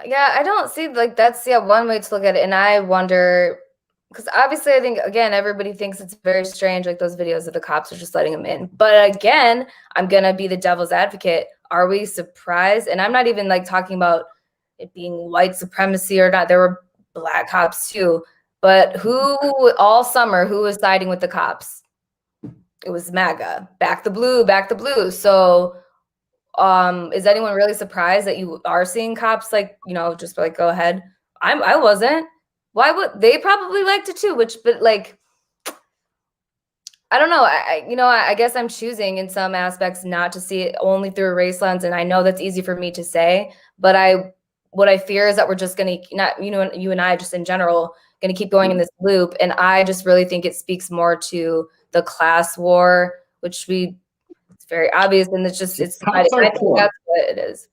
Yeah, I don't see like that's one way to look at it. And I wonder, because obviously I think, again, everybody thinks it's very strange, like those videos of the cops are just letting them in. But again, I'm going to be the devil's advocate. Are we surprised? And I'm not even like talking about it being white supremacy or not. There were black cops too. But who all summer, who was siding with the cops? It was MAGA. Back the blue, back the blue. So is anyone really surprised that you are seeing cops like, just like go ahead? I wasn't. Why would they probably liked it too? But like, I don't know. I guess I'm choosing in some aspects not to see it only through a race lens, and I know that's easy for me to say. But what I fear is that we're just gonna you and I just in general gonna keep going in this loop, and I just really think it speaks more to the class war, which it's very obvious, and I think that's what it is.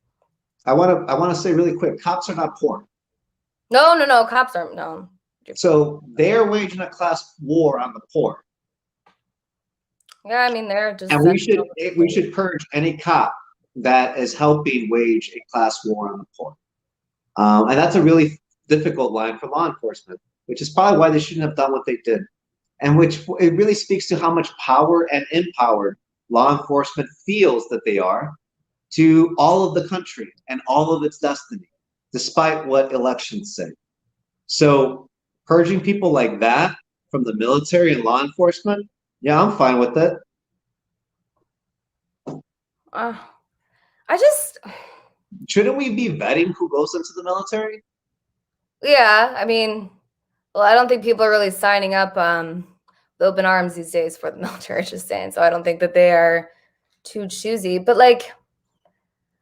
I want to say really quick, cops are not poor. No, cops aren't. No. So they're waging a class war on the poor. Yeah, I mean they're just. And we should purge any cop that is helping wage a class war on the poor. And that's a really difficult line for law enforcement, which is probably why they shouldn't have done what they did. and which it really speaks to how much power and empowered law enforcement feels that they are to all of the country and all of its destiny, despite what elections say. So purging people like that from the military and law enforcement, yeah, I'm fine with it. I just, shouldn't we be vetting who goes into the military? yeah, I mean, well, I don't think people are really signing up with open arms these days for the military, just saying. So I don't think that they are too choosy. But like,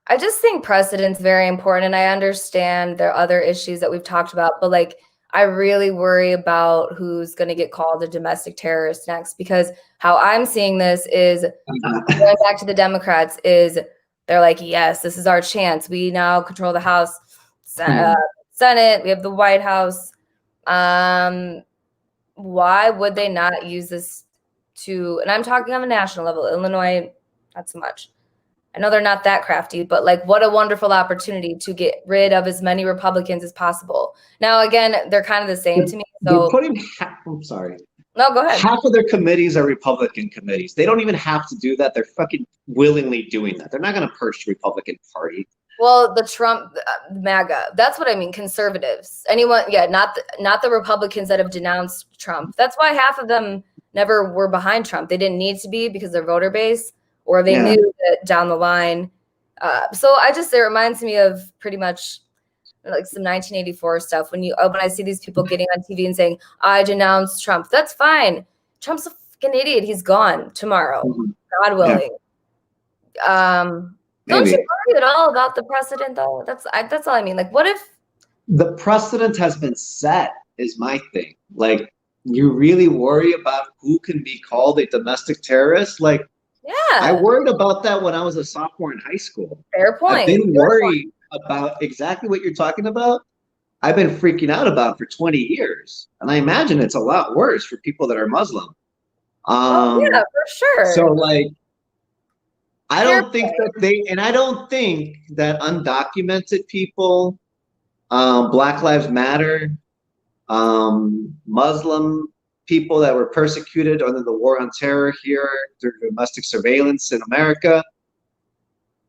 I just think precedent's very important. And I understand there are other issues that we've talked about, but like, I really worry about who's going to get called a domestic terrorist next, because how I'm seeing this is going back to the Democrats is they're like, yes, this is our chance. We now control the House, Senate. We have the White House. Why would they not use this to, and I'm talking on a national level, Illinois, not so much. I know they're not that crafty, but like, what a wonderful opportunity to get rid of as many Republicans as possible. Now, again, they're kind of the same to me. So I'm sorry. No, go ahead. Half of their committees are Republican committees. They don't even have to do that. They're fucking willingly doing that. They're not going to purge the Republican Party. Well, the Trump, MAGA, that's what I mean, conservatives. Anyone, yeah, not the Republicans that have denounced Trump. That's why half of them never were behind Trump. They didn't need to be because their voter base, or they knew that down the line. So it reminds me of pretty much like some 1984 stuff. When I see these people getting on TV and saying, I denounce Trump, that's fine. Trump's a fucking idiot. He's gone tomorrow, God willing. Don't you worry at all about the precedent, though? That's all I mean. Like, what if the precedent has been set? Is my thing. Like, you really worry about who can be called a domestic terrorist? Like, yeah, I worried about that when I was a sophomore in high school. Fair point. I've been worried about exactly what you're talking about. I've been freaking out about for 20 years, and I imagine it's a lot worse for people that are Muslim. Yeah, for sure. So, like, I don't think that undocumented people, Black Lives Matter, Muslim people that were persecuted under the war on terror here through domestic surveillance in America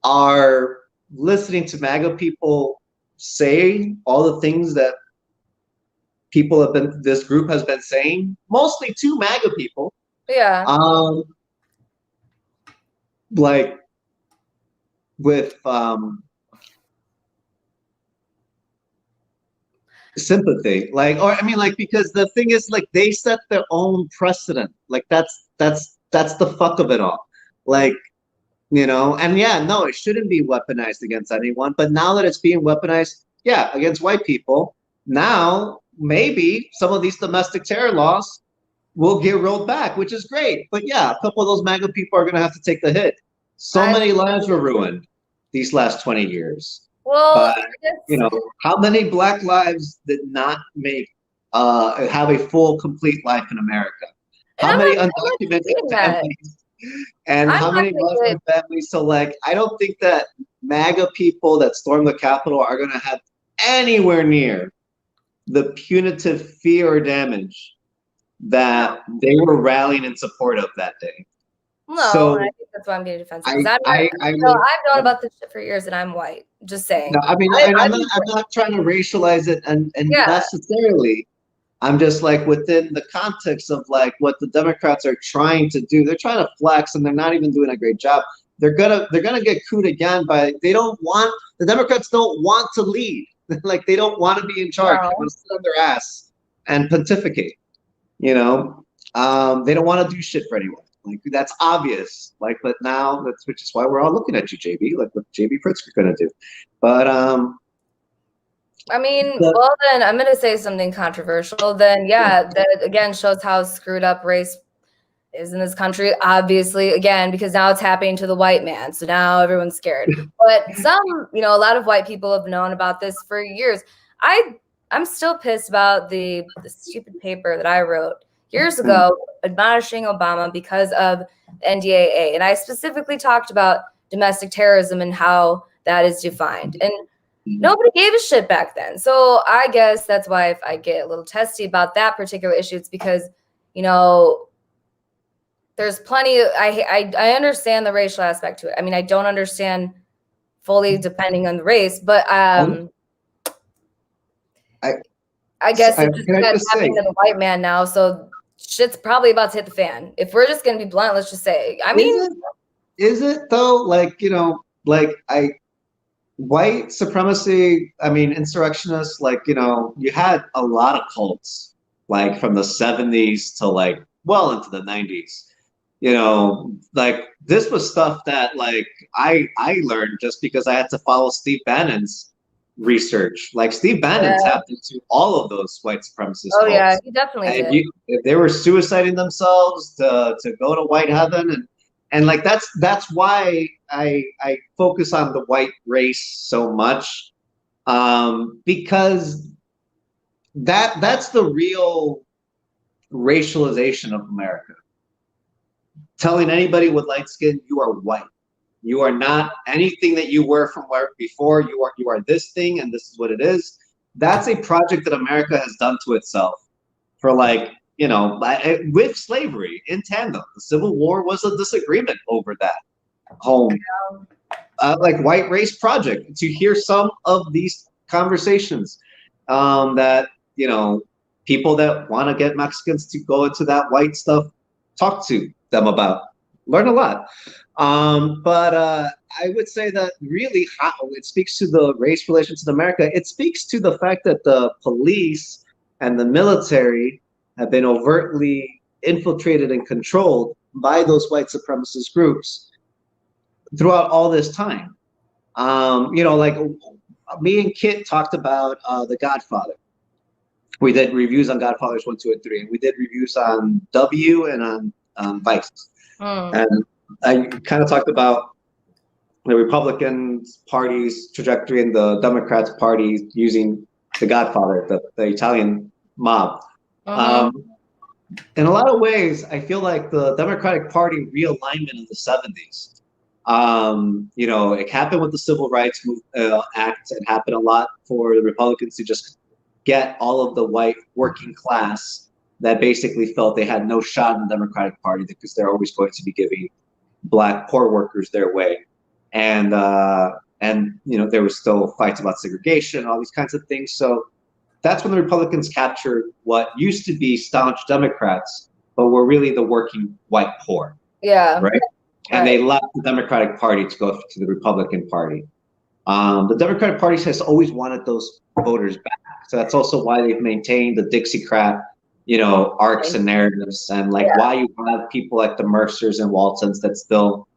are listening to MAGA people say all the things that this group has been saying, mostly to MAGA people. Yeah. Like with sympathy, because the thing is, like, they set their own precedent. Like, that's the fuck of it all. Like, and it shouldn't be weaponized against anyone. But now that it's being weaponized, against white people, now maybe some of these domestic terror laws will get rolled back, which is great. But a couple of those MAGA people are going to have to take the hit. So many lives were ruined these last 20 years. Well, how many Black lives did not have a full, complete life in America? How many undocumented families? And how many Muslim families? So, like, I don't think that MAGA people that stormed the Capitol are going to have anywhere near the punitive fear or damage that they were rallying in support of that day. No, so, I think that's why I'm being defensive. I've known about this shit for years, and I'm white. Just saying. No, I mean, I'm not trying to racialize it, and necessarily. I'm just like, within the context of like what the Democrats are trying to do. They're trying to flex, and they're not even doing a great job. They're gonna get cooed again the Democrats don't want to lead. Like, they don't want to be in charge. They want to sit on their ass and pontificate. They don't want to do shit for anyone. Like, that's obvious. Like, but now which is why we're all looking at you, JB. Like, what JB Pritzker gonna do? But I mean, well, then I'm gonna say something controversial. Then that again shows how screwed up race is in this country. Obviously, again, because now it's happening to the white man, so now everyone's scared. But a lot of white people have known about this for years. I'm still pissed about the stupid paper that I wrote years ago admonishing Obama because of NDAA. And I specifically talked about domestic terrorism and how that is defined. And nobody gave a shit back then. So I guess that's why if I get a little testy about that particular issue, it's because, you know, there's plenty. I understand the racial aspect to it. I mean, I don't understand fully depending on the race, but I guess it just can I got just say, happening to the white man now, so shit's probably about to hit the fan. If we're just gonna be blunt, let's just say. I mean, is it though? Like, white supremacy, I mean, insurrectionists, like, you had a lot of cults, like from the 70s to like well into the 90s. Like this was stuff that like I learned just because I had to follow Steve Bannon's research. Like Steve Bannon tapped into all of those white supremacist oh cults. yeah, he definitely did. If they were suiciding themselves to go to white heaven, and like that's why I focus on the white race so much, because that's the real racialization of America. Telling anybody with light skin, you are white. You are not anything that you were from where before. You are this thing, and this is what it is. That's a project that America has done to itself for like, with slavery in tandem. The Civil War was a disagreement over that whole like white race project. To hear some of these conversations that people that want to get Mexicans to go into that white stuff, talk to them about, learn a lot. But I would say that really how it speaks to the race relations in America. It speaks to the fact that the police and the military have been overtly infiltrated and controlled by those white supremacist groups throughout all this time. Like me and Kit talked about The Godfather. We did reviews on Godfathers 1, 2, and 3, and we did reviews on W and on Vice. And I kind of talked about the Republican Party's trajectory and the Democrats Party using The Godfather, the Italian mob. In a lot of ways, I feel like the Democratic Party realignment in the 70s. It happened with the Civil Rights Act. It happened a lot for the Republicans to just get all of the white working class that basically felt they had no shot in the Democratic Party because they're always going to be giving Black poor workers their way. And there was still fights about segregation, all these kinds of things. So that's when the Republicans captured what used to be staunch Democrats, but were really the working white poor. Yeah. Right? And they left the Democratic Party to go to the Republican Party. The Democratic Party has always wanted those voters back. So that's also why they've maintained the Dixiecrat, arcs and narratives, and like why you have people like the Mercers and Waltons that still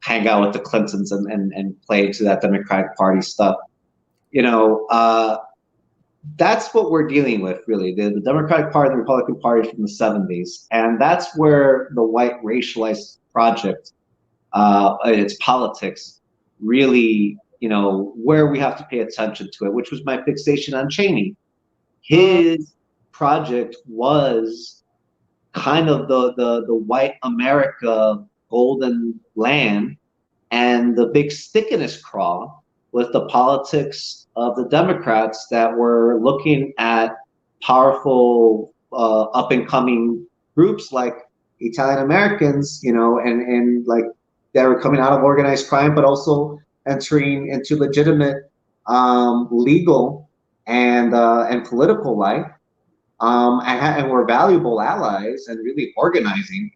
hang out with the Clintons and play to that Democratic Party stuff. That's what we're dealing with, really. The Democratic Party and the Republican Party from the 70s. And that's where the white racialized project, its politics, really, where we have to pay attention to it, which was my fixation on Cheney. His project was kind of the white America golden land, and the big stick in his craw was the politics of the Democrats that were looking at powerful up and coming groups like Italian Americans, and like they were coming out of organized crime, but also entering into legitimate legal and political life, and were valuable allies and really organizing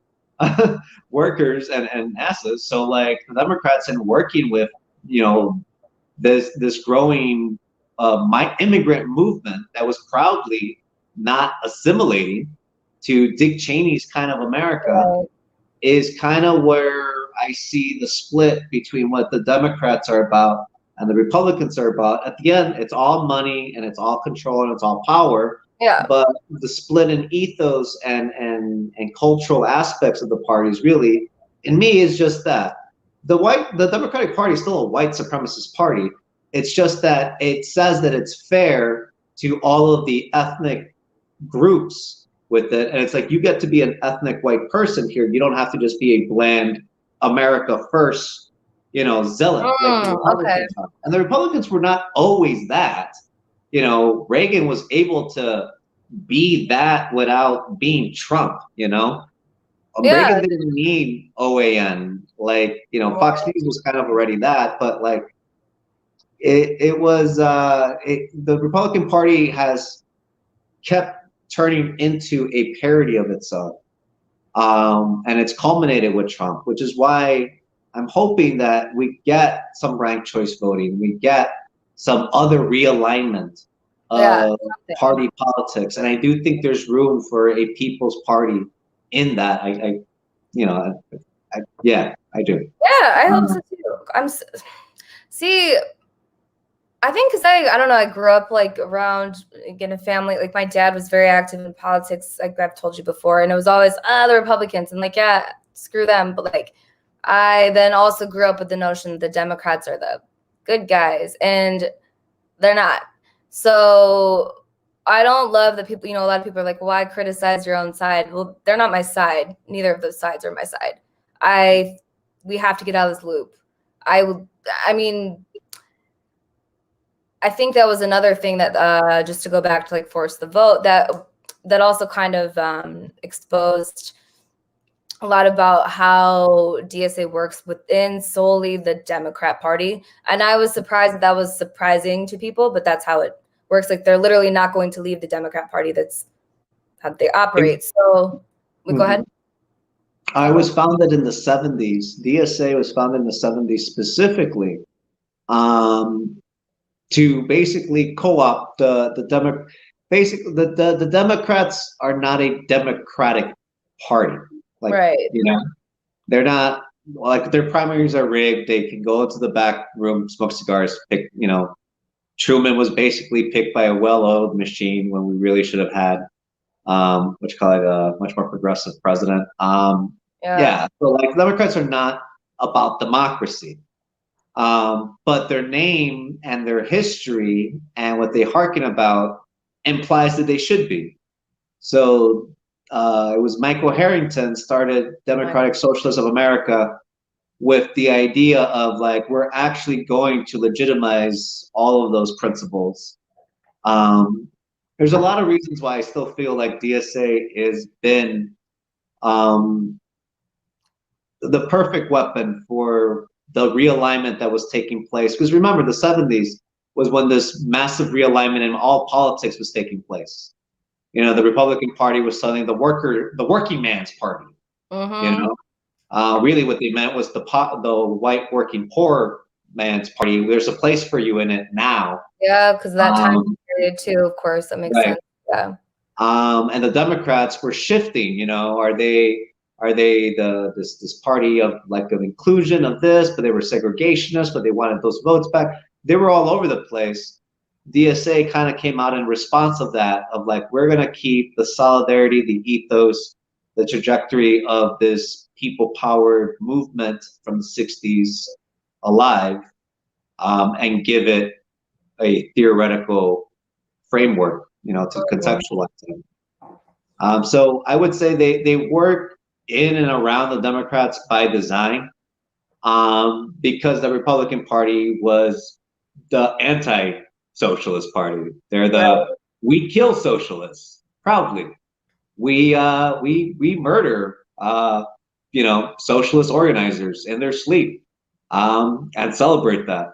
workers and masses. So like the Democrats, and working with this growing immigrant movement that was proudly not assimilating to Dick Cheney's kind of America, is kind of where I see the split between what the Democrats are about and the Republicans are about. At the end, it's all money and it's all control and it's all power. Yeah. But the split in ethos and cultural aspects of the parties, really, in me, is just that the Democratic Party is still a white supremacist party. It's just that it says that it's fair to all of the ethnic groups with it, and it's like you get to be an ethnic white person here. You don't have to just be a bland America first, zealot. Okay. And the Republicans were not always that. Reagan was able to be that without being Trump, you know? Yeah. Reagan didn't need OAN. Like, you know, Fox News was kind of already that, but like the Republican Party has kept turning into a parody of itself. And it's culminated with Trump, which is why I'm hoping that we get some ranked choice voting, we get some other realignment of party politics, and I do think there's room for a people's party in that. Yeah, I do. Yeah, I hope so too. See, I think because I don't know, I grew up like around in a family, like my dad was very active in politics, like I've told you before, and it was always the Republicans, and like, yeah, screw them. But like I then also grew up with the notion that the Democrats are the good guys, and they're not. So I don't love that people, a lot of people are like, why criticize your own side? Well, they're not my side. Neither of those sides are my side. We have to get out of this loop. I mean, I think that was another thing that just to go back to like force the vote, that also kind of exposed a lot about how DSA works within solely the Democrat Party. And I was surprised that was surprising to people, but that's how it works. Like they're literally not going to leave the Democrat Party. That's how they operate. So go ahead. I was founded in the 70s. DSA was founded in the 70s specifically to basically co-opt the Democrats are not a democratic party. Like, right. They're not, like, their primaries are rigged. They can go into the back room, smoke cigars, pick, Truman was basically picked by a well-oiled machine when we really should have had what you call it, a much more progressive president. Yeah. So like Democrats are not about democracy. But their name and their history and what they hearken about implies that they should be. So it was Michael Harrington started Democratic Socialists of America with the idea of like, we're actually going to legitimize all of those principles. There's a lot of reasons why I still feel like DSA has been the perfect weapon for the realignment that was taking place. Because remember, the 70s was when this massive realignment in all politics was taking place. The Republican Party was suddenly the working man's party. Really what they meant was the white working poor man's party. There's a place for you in it now. Yeah, because that time period too, of course, that makes sense. Yeah. And the Democrats were shifting. Are they this party of like of inclusion of this, but they were segregationists, but they wanted those votes back. They were all over the place. DSA kind of came out in response of that, of like, we're going to keep the solidarity, the ethos, the trajectory of this people-powered movement from the 60s alive, and give it a theoretical framework, to contextualize it. So I would say they work in and around the Democrats by design, because the Republican Party was the anti-socialist party. They're we kill socialists proudly. We murder socialist organizers in their sleep, and celebrate that.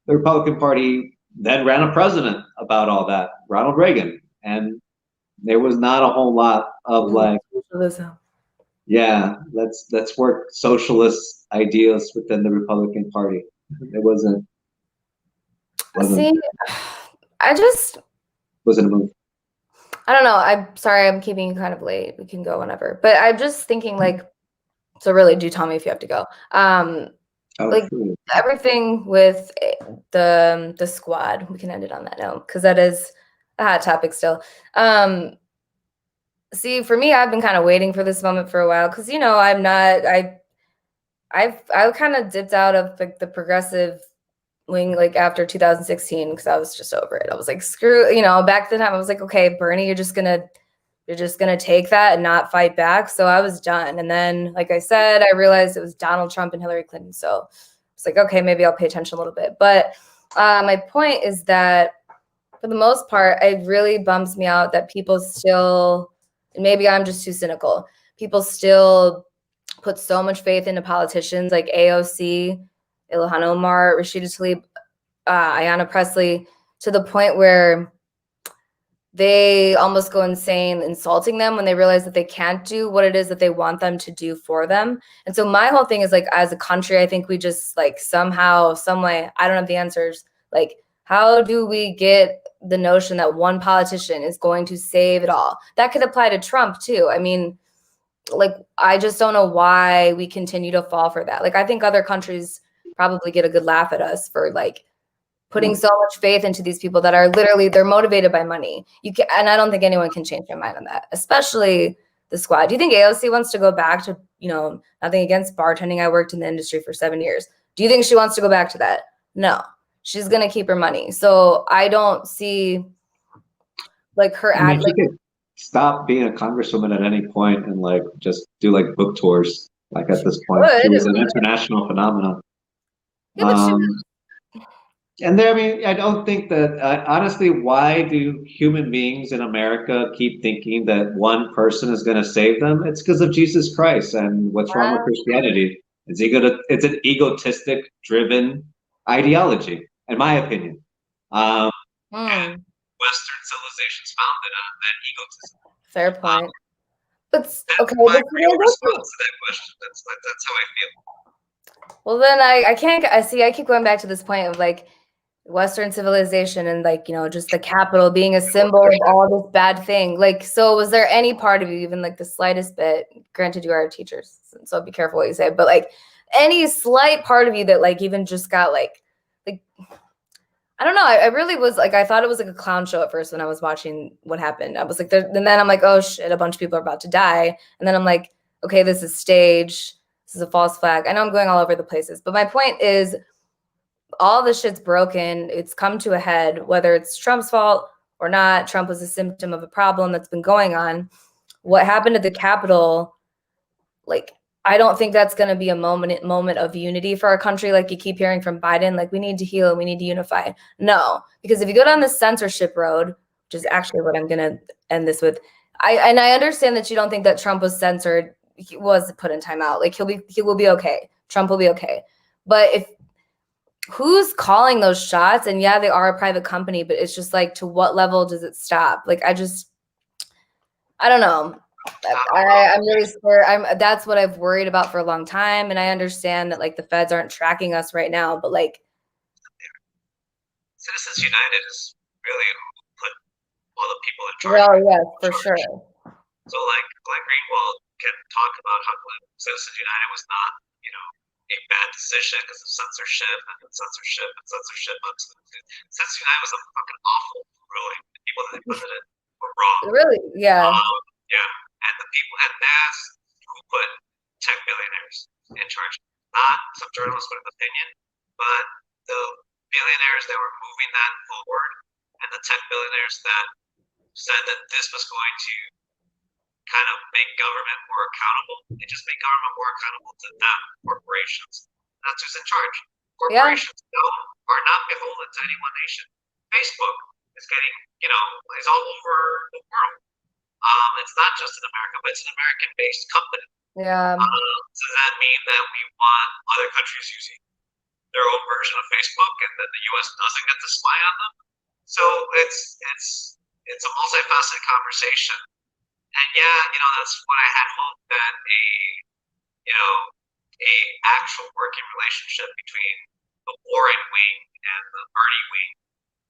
The Republican Party then ran a president about all that, Ronald Reagan, and there was not a whole lot of like socialism. Yeah, let's work socialist ideas within the Republican Party. It wasn't. See, wasn't a move. I don't know. I'm sorry, I'm keeping you kind of late. We can go whenever. But I'm just thinking like, so really do tell me if you have to go. Like everything with the squad, we can end it on that note, because that is a hot topic still. See, for me, I've been kind of waiting for this moment for a while, because I'm not, I kind of dipped out of like the progressive wing like after 2016, because I was just over it. I was like, screw, back then I was like, okay, Bernie, you're just gonna take that and not fight back. So I was done. And then, like I said, I realized it was Donald Trump and Hillary Clinton. So it's like, okay, maybe I'll pay attention a little bit. But my point is that for the most part, it really bums me out that people still, and maybe I'm just too cynical, people still put so much faith into politicians like AOC, Ilhan Omar, Rashida Tlaib, Ayanna Pressley, to the point where they almost go insane insulting them when they realize that they can't do what it is that they want them to do for them. And so my whole thing is like, as a country, I think we just like somehow, some way, I don't have the answers. Like, how do we get the notion that one politician is going to save it all? That could apply to Trump too. I mean, like, I just don't know why we continue to fall for that. Like, I think other countries probably get a good laugh at us for like putting so much faith into these people that are literally, they're motivated by money. You can, and I don't think anyone can change their mind on that, especially the squad. Do you think AOC wants to go back to, you know, nothing against bartending? I worked in the industry for 7 years. Do you think she wants to go back to that? No, she's going to keep her money. So I don't see like her I mean, like, she could stop being a congresswoman at any point and like just do like book tours. Like at this point, she was an international phenomenon. Yeah, but she And there, I mean, I don't think that, honestly, why do human beings in America keep thinking that one person is going to save them? It's because of Jesus Christ. And what's wrong with Christianity? It's an egotistic driven ideology, in my opinion. And Western civilization's founded on that egotism. Fair point. But okay, my real response to that question. That's how I feel. Well, then I can't. I see. I keep going back to this point of like Western civilization and like, you know, just the capital being a symbol of all this bad thing. Like, so was there any part of you, even like the slightest bit, granted you are teachers, so be careful what you say, but like any slight part of you that like even just got like, I don't know. I really was like, I thought it was like a clown show at first when I was watching what happened. I was like, and then I'm like, oh shit, a bunch of people are about to die. And then I'm like, okay, this is staged. This is a false flag. I know I'm going all over the places, but my point is, all the shit's broken. It's come to a head, whether it's Trump's fault or not. Trump was a symptom of a problem that's been going on. What happened at the Capitol, like, I don't think that's going to be a moment of unity for our country. Like you keep hearing from Biden, like we need to heal, we need to unify. No, because if you go down the censorship road, which is actually what I'm going to end this with, I understand that you don't think that Trump was censored. He was put in timeout. Like he will be okay. Trump will be okay. But if who's calling those shots? And yeah, they are a private company, but it's just like, to what level does it stop? Like, I don't know. I'm really scared. That's what I've worried about for a long time. And I understand that like the feds aren't tracking us right now, but like Citizens United is really who put all the people in charge. Well, yes, for sure. So like Glenn Greenwald can talk about how Citizens United was not, you know, a bad decision because of censorship and censorship and censorship. Citizens United was a fucking awful ruling. The people that they put it in were wrong. Really? Yeah. Yeah. And the people, and that's who put tech billionaires in charge. Not some journalists with an opinion, but the billionaires that were moving that forward and the tech billionaires that said that this was going to kind of make government more accountable. They just make government more accountable to them, corporations. That's who's in charge. Corporations are not beholden to any one nation. Facebook is getting, you know, is all over the world. It's not just in America, but it's an American-based company. Yeah. Does that mean that we want other countries using their own version of Facebook and that the U.S. doesn't get to spy on them? So it's a multifaceted conversation. And yeah, you know, that's what I had hoped that a actual working relationship between the Warren wing and the Bernie wing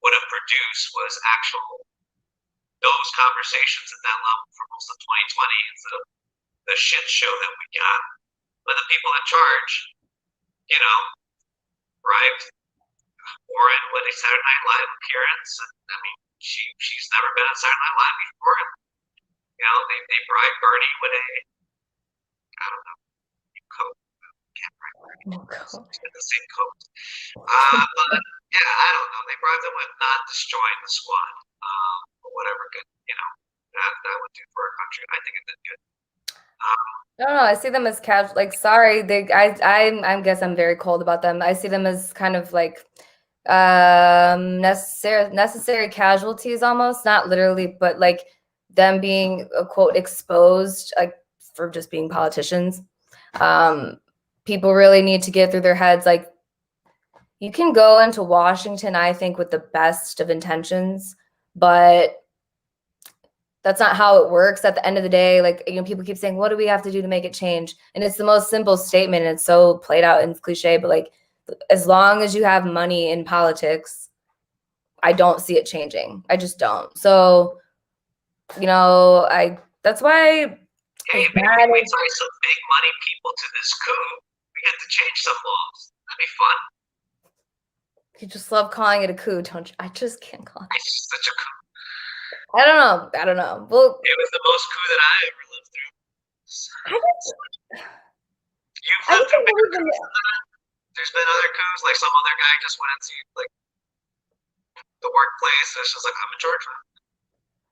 would have produced was actual those conversations at that level for most of 2020 instead of the shit show that we got. But the people in charge, you know, bribed Warren with a Saturday Night Live appearance. And, I mean, she's never been on Saturday Night Live before. And, you know, they bribed Bernie with a, I don't know, coat. Can't bribe Bernie. The same coat. But yeah, I don't know. They bribed him with not destroying the squad. Or whatever good, you know, that would do for our country. I think it did good. I don't know. I see them as casual. Like, sorry, I guess I'm very cold about them. I see them as kind of like necessary casualties, almost, not literally, but like them being quote exposed, like for just being politicians. People really need to get through their heads, like, you can go into Washington, I think, with the best of intentions, but that's not how it works. At the end of the day, like, people keep saying, what do we have to do to make it change? And it's the most simple statement, and it's so played out and cliche, but like, as long as you have money in politics, I don't see it changing. I just don't. So, that's why. Hey, maybe we tie some big money people to this coup. We get to change some laws. That'd be fun. You just love calling it a coup, don't you? I just can't call it. It's such a coup. I don't know. Well, it was the most coup that I ever lived through. You've lived through bigger coups than that. There's been other coups, like some other guy just went into like the workplace. And it's just like, I'm in charge now.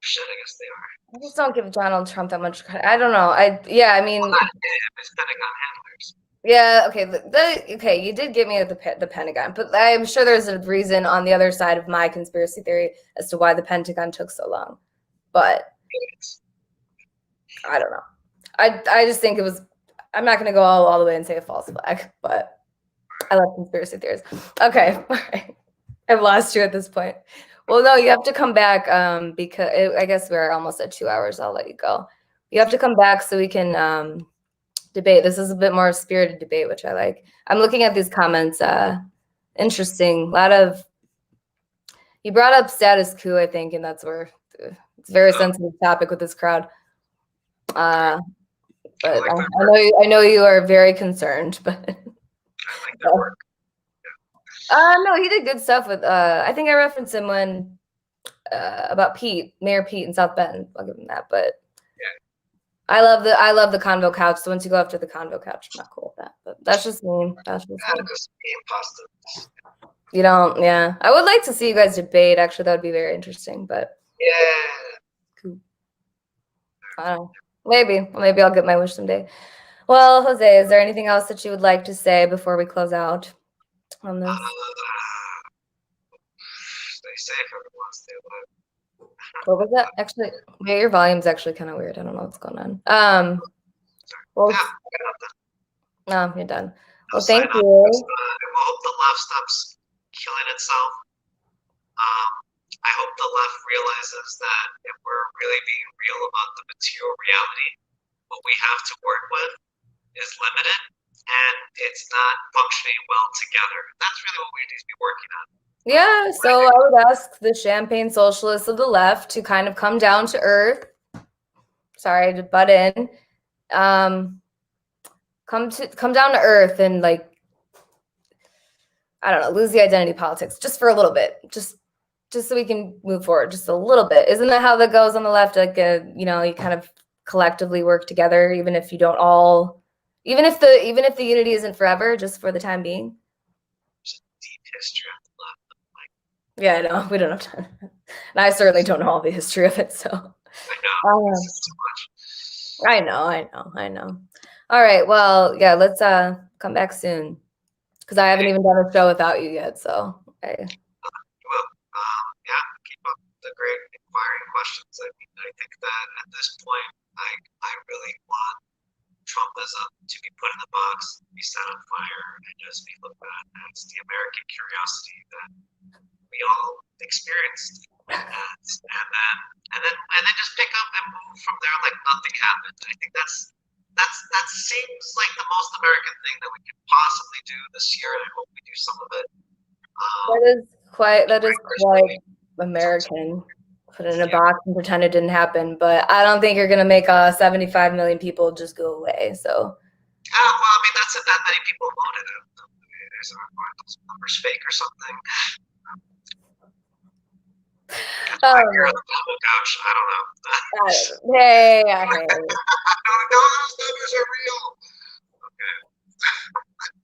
Shit, I guess they are. I just don't give Donald Trump that much credit. I don't know. I mean, well, not him, his Pentagon handlers. Yeah, okay. Okay, you did get me at the Pentagon, but I'm sure there's a reason on the other side of my conspiracy theory as to why the Pentagon took so long. But I don't know. I just think it was. I'm not going to go all the way and say a false flag, but I love conspiracy theories. Okay, all right. I've lost you at this point. Well, no, you have to come back because I guess we're almost at 2 hours. I'll let you go. You have to come back so we can debate. This is a bit more spirited debate, which I like. I'm looking at these comments. Interesting. A lot of, you brought up status quo, I think, and that's where it's a very sensitive topic with this crowd. But I know you are very concerned. But I like that work. No, he did good stuff with. I think I referenced him when about Mayor Pete in South Bend. I'll give him that. But I love the convo couch. So once you go after the convo couch, I'm not cool with that. But that's just me. That's just me. You don't, yeah. I would like to see you guys debate. Actually, that would be very interesting. But yeah, I don't know. Maybe I'll get my wish someday. Well, Jose, is there anything else that you would like to say before we close out on this? Stay safe, everyone. Stay alive. What was that? Actually, yeah, your volume's actually kind of weird. I don't know what's going on. Well, no, you're done. Well, thank you. I hope the left stops killing itself. I hope the left realizes that if we're really being real about the material reality, what we have to work with is limited and it's not functioning well together. That's really what we need to be working on. Yeah, so I would ask the champagne socialists of the left to kind of come down to earth. Sorry to butt in. Come down to earth and, like, I don't know, lose the identity politics just for a little bit, just so we can move forward just a little bit. Isn't that how that goes on the left? Like, you kind of collectively work together, even if you don't all, even if the unity isn't forever, just for the time being. Deep history of the left. Yeah, I know. We don't have time. And I certainly don't know all the history of it, so. I know. It's too much. I know. All right. Well, yeah, let's come back soon. Because I haven't even done a show without you yet, so. Well, yeah, keep up the great inquiring questions. I mean, I think that at this point, I really want Trumpism to be put in the box, be set on fire, and just be looked at as the American curiosity that we all experienced, and then just pick up and move from there like nothing happened. I think that seems like the most American thing that we could possibly do this year, and I hope we do some of it. That is quite American. Put it in a box and pretend it didn't happen, but I don't think you're gonna make 75 million people just go away. So. Well, I mean, that's if that many people voted. Are those numbers fake or something? You're on the public couch. I don't know. Hey. No, those numbers are real. Okay.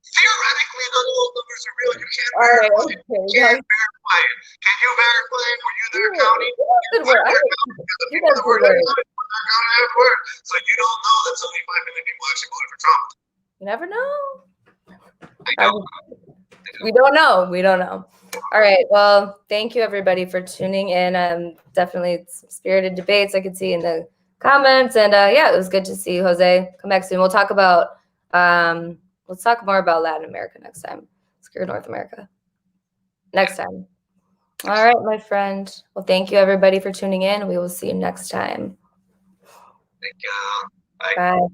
Theoretically, none of those numbers are real. You can't verify it. Verify it. Can you verify it? Were you there counting? So you don't know that 75 million people actually voted for Trump. You never know. I know. We don't know. All right. Well, thank you everybody for tuning in. Definitely some spirited debates I could see in the comments, and yeah, it was good to see you, Jose. Come back soon. We'll talk about let's talk more about Latin America next time. Screw North America next time. All right, my friend. Well, thank you everybody for tuning in. We will see you next time. Thank you. Bye. Bye.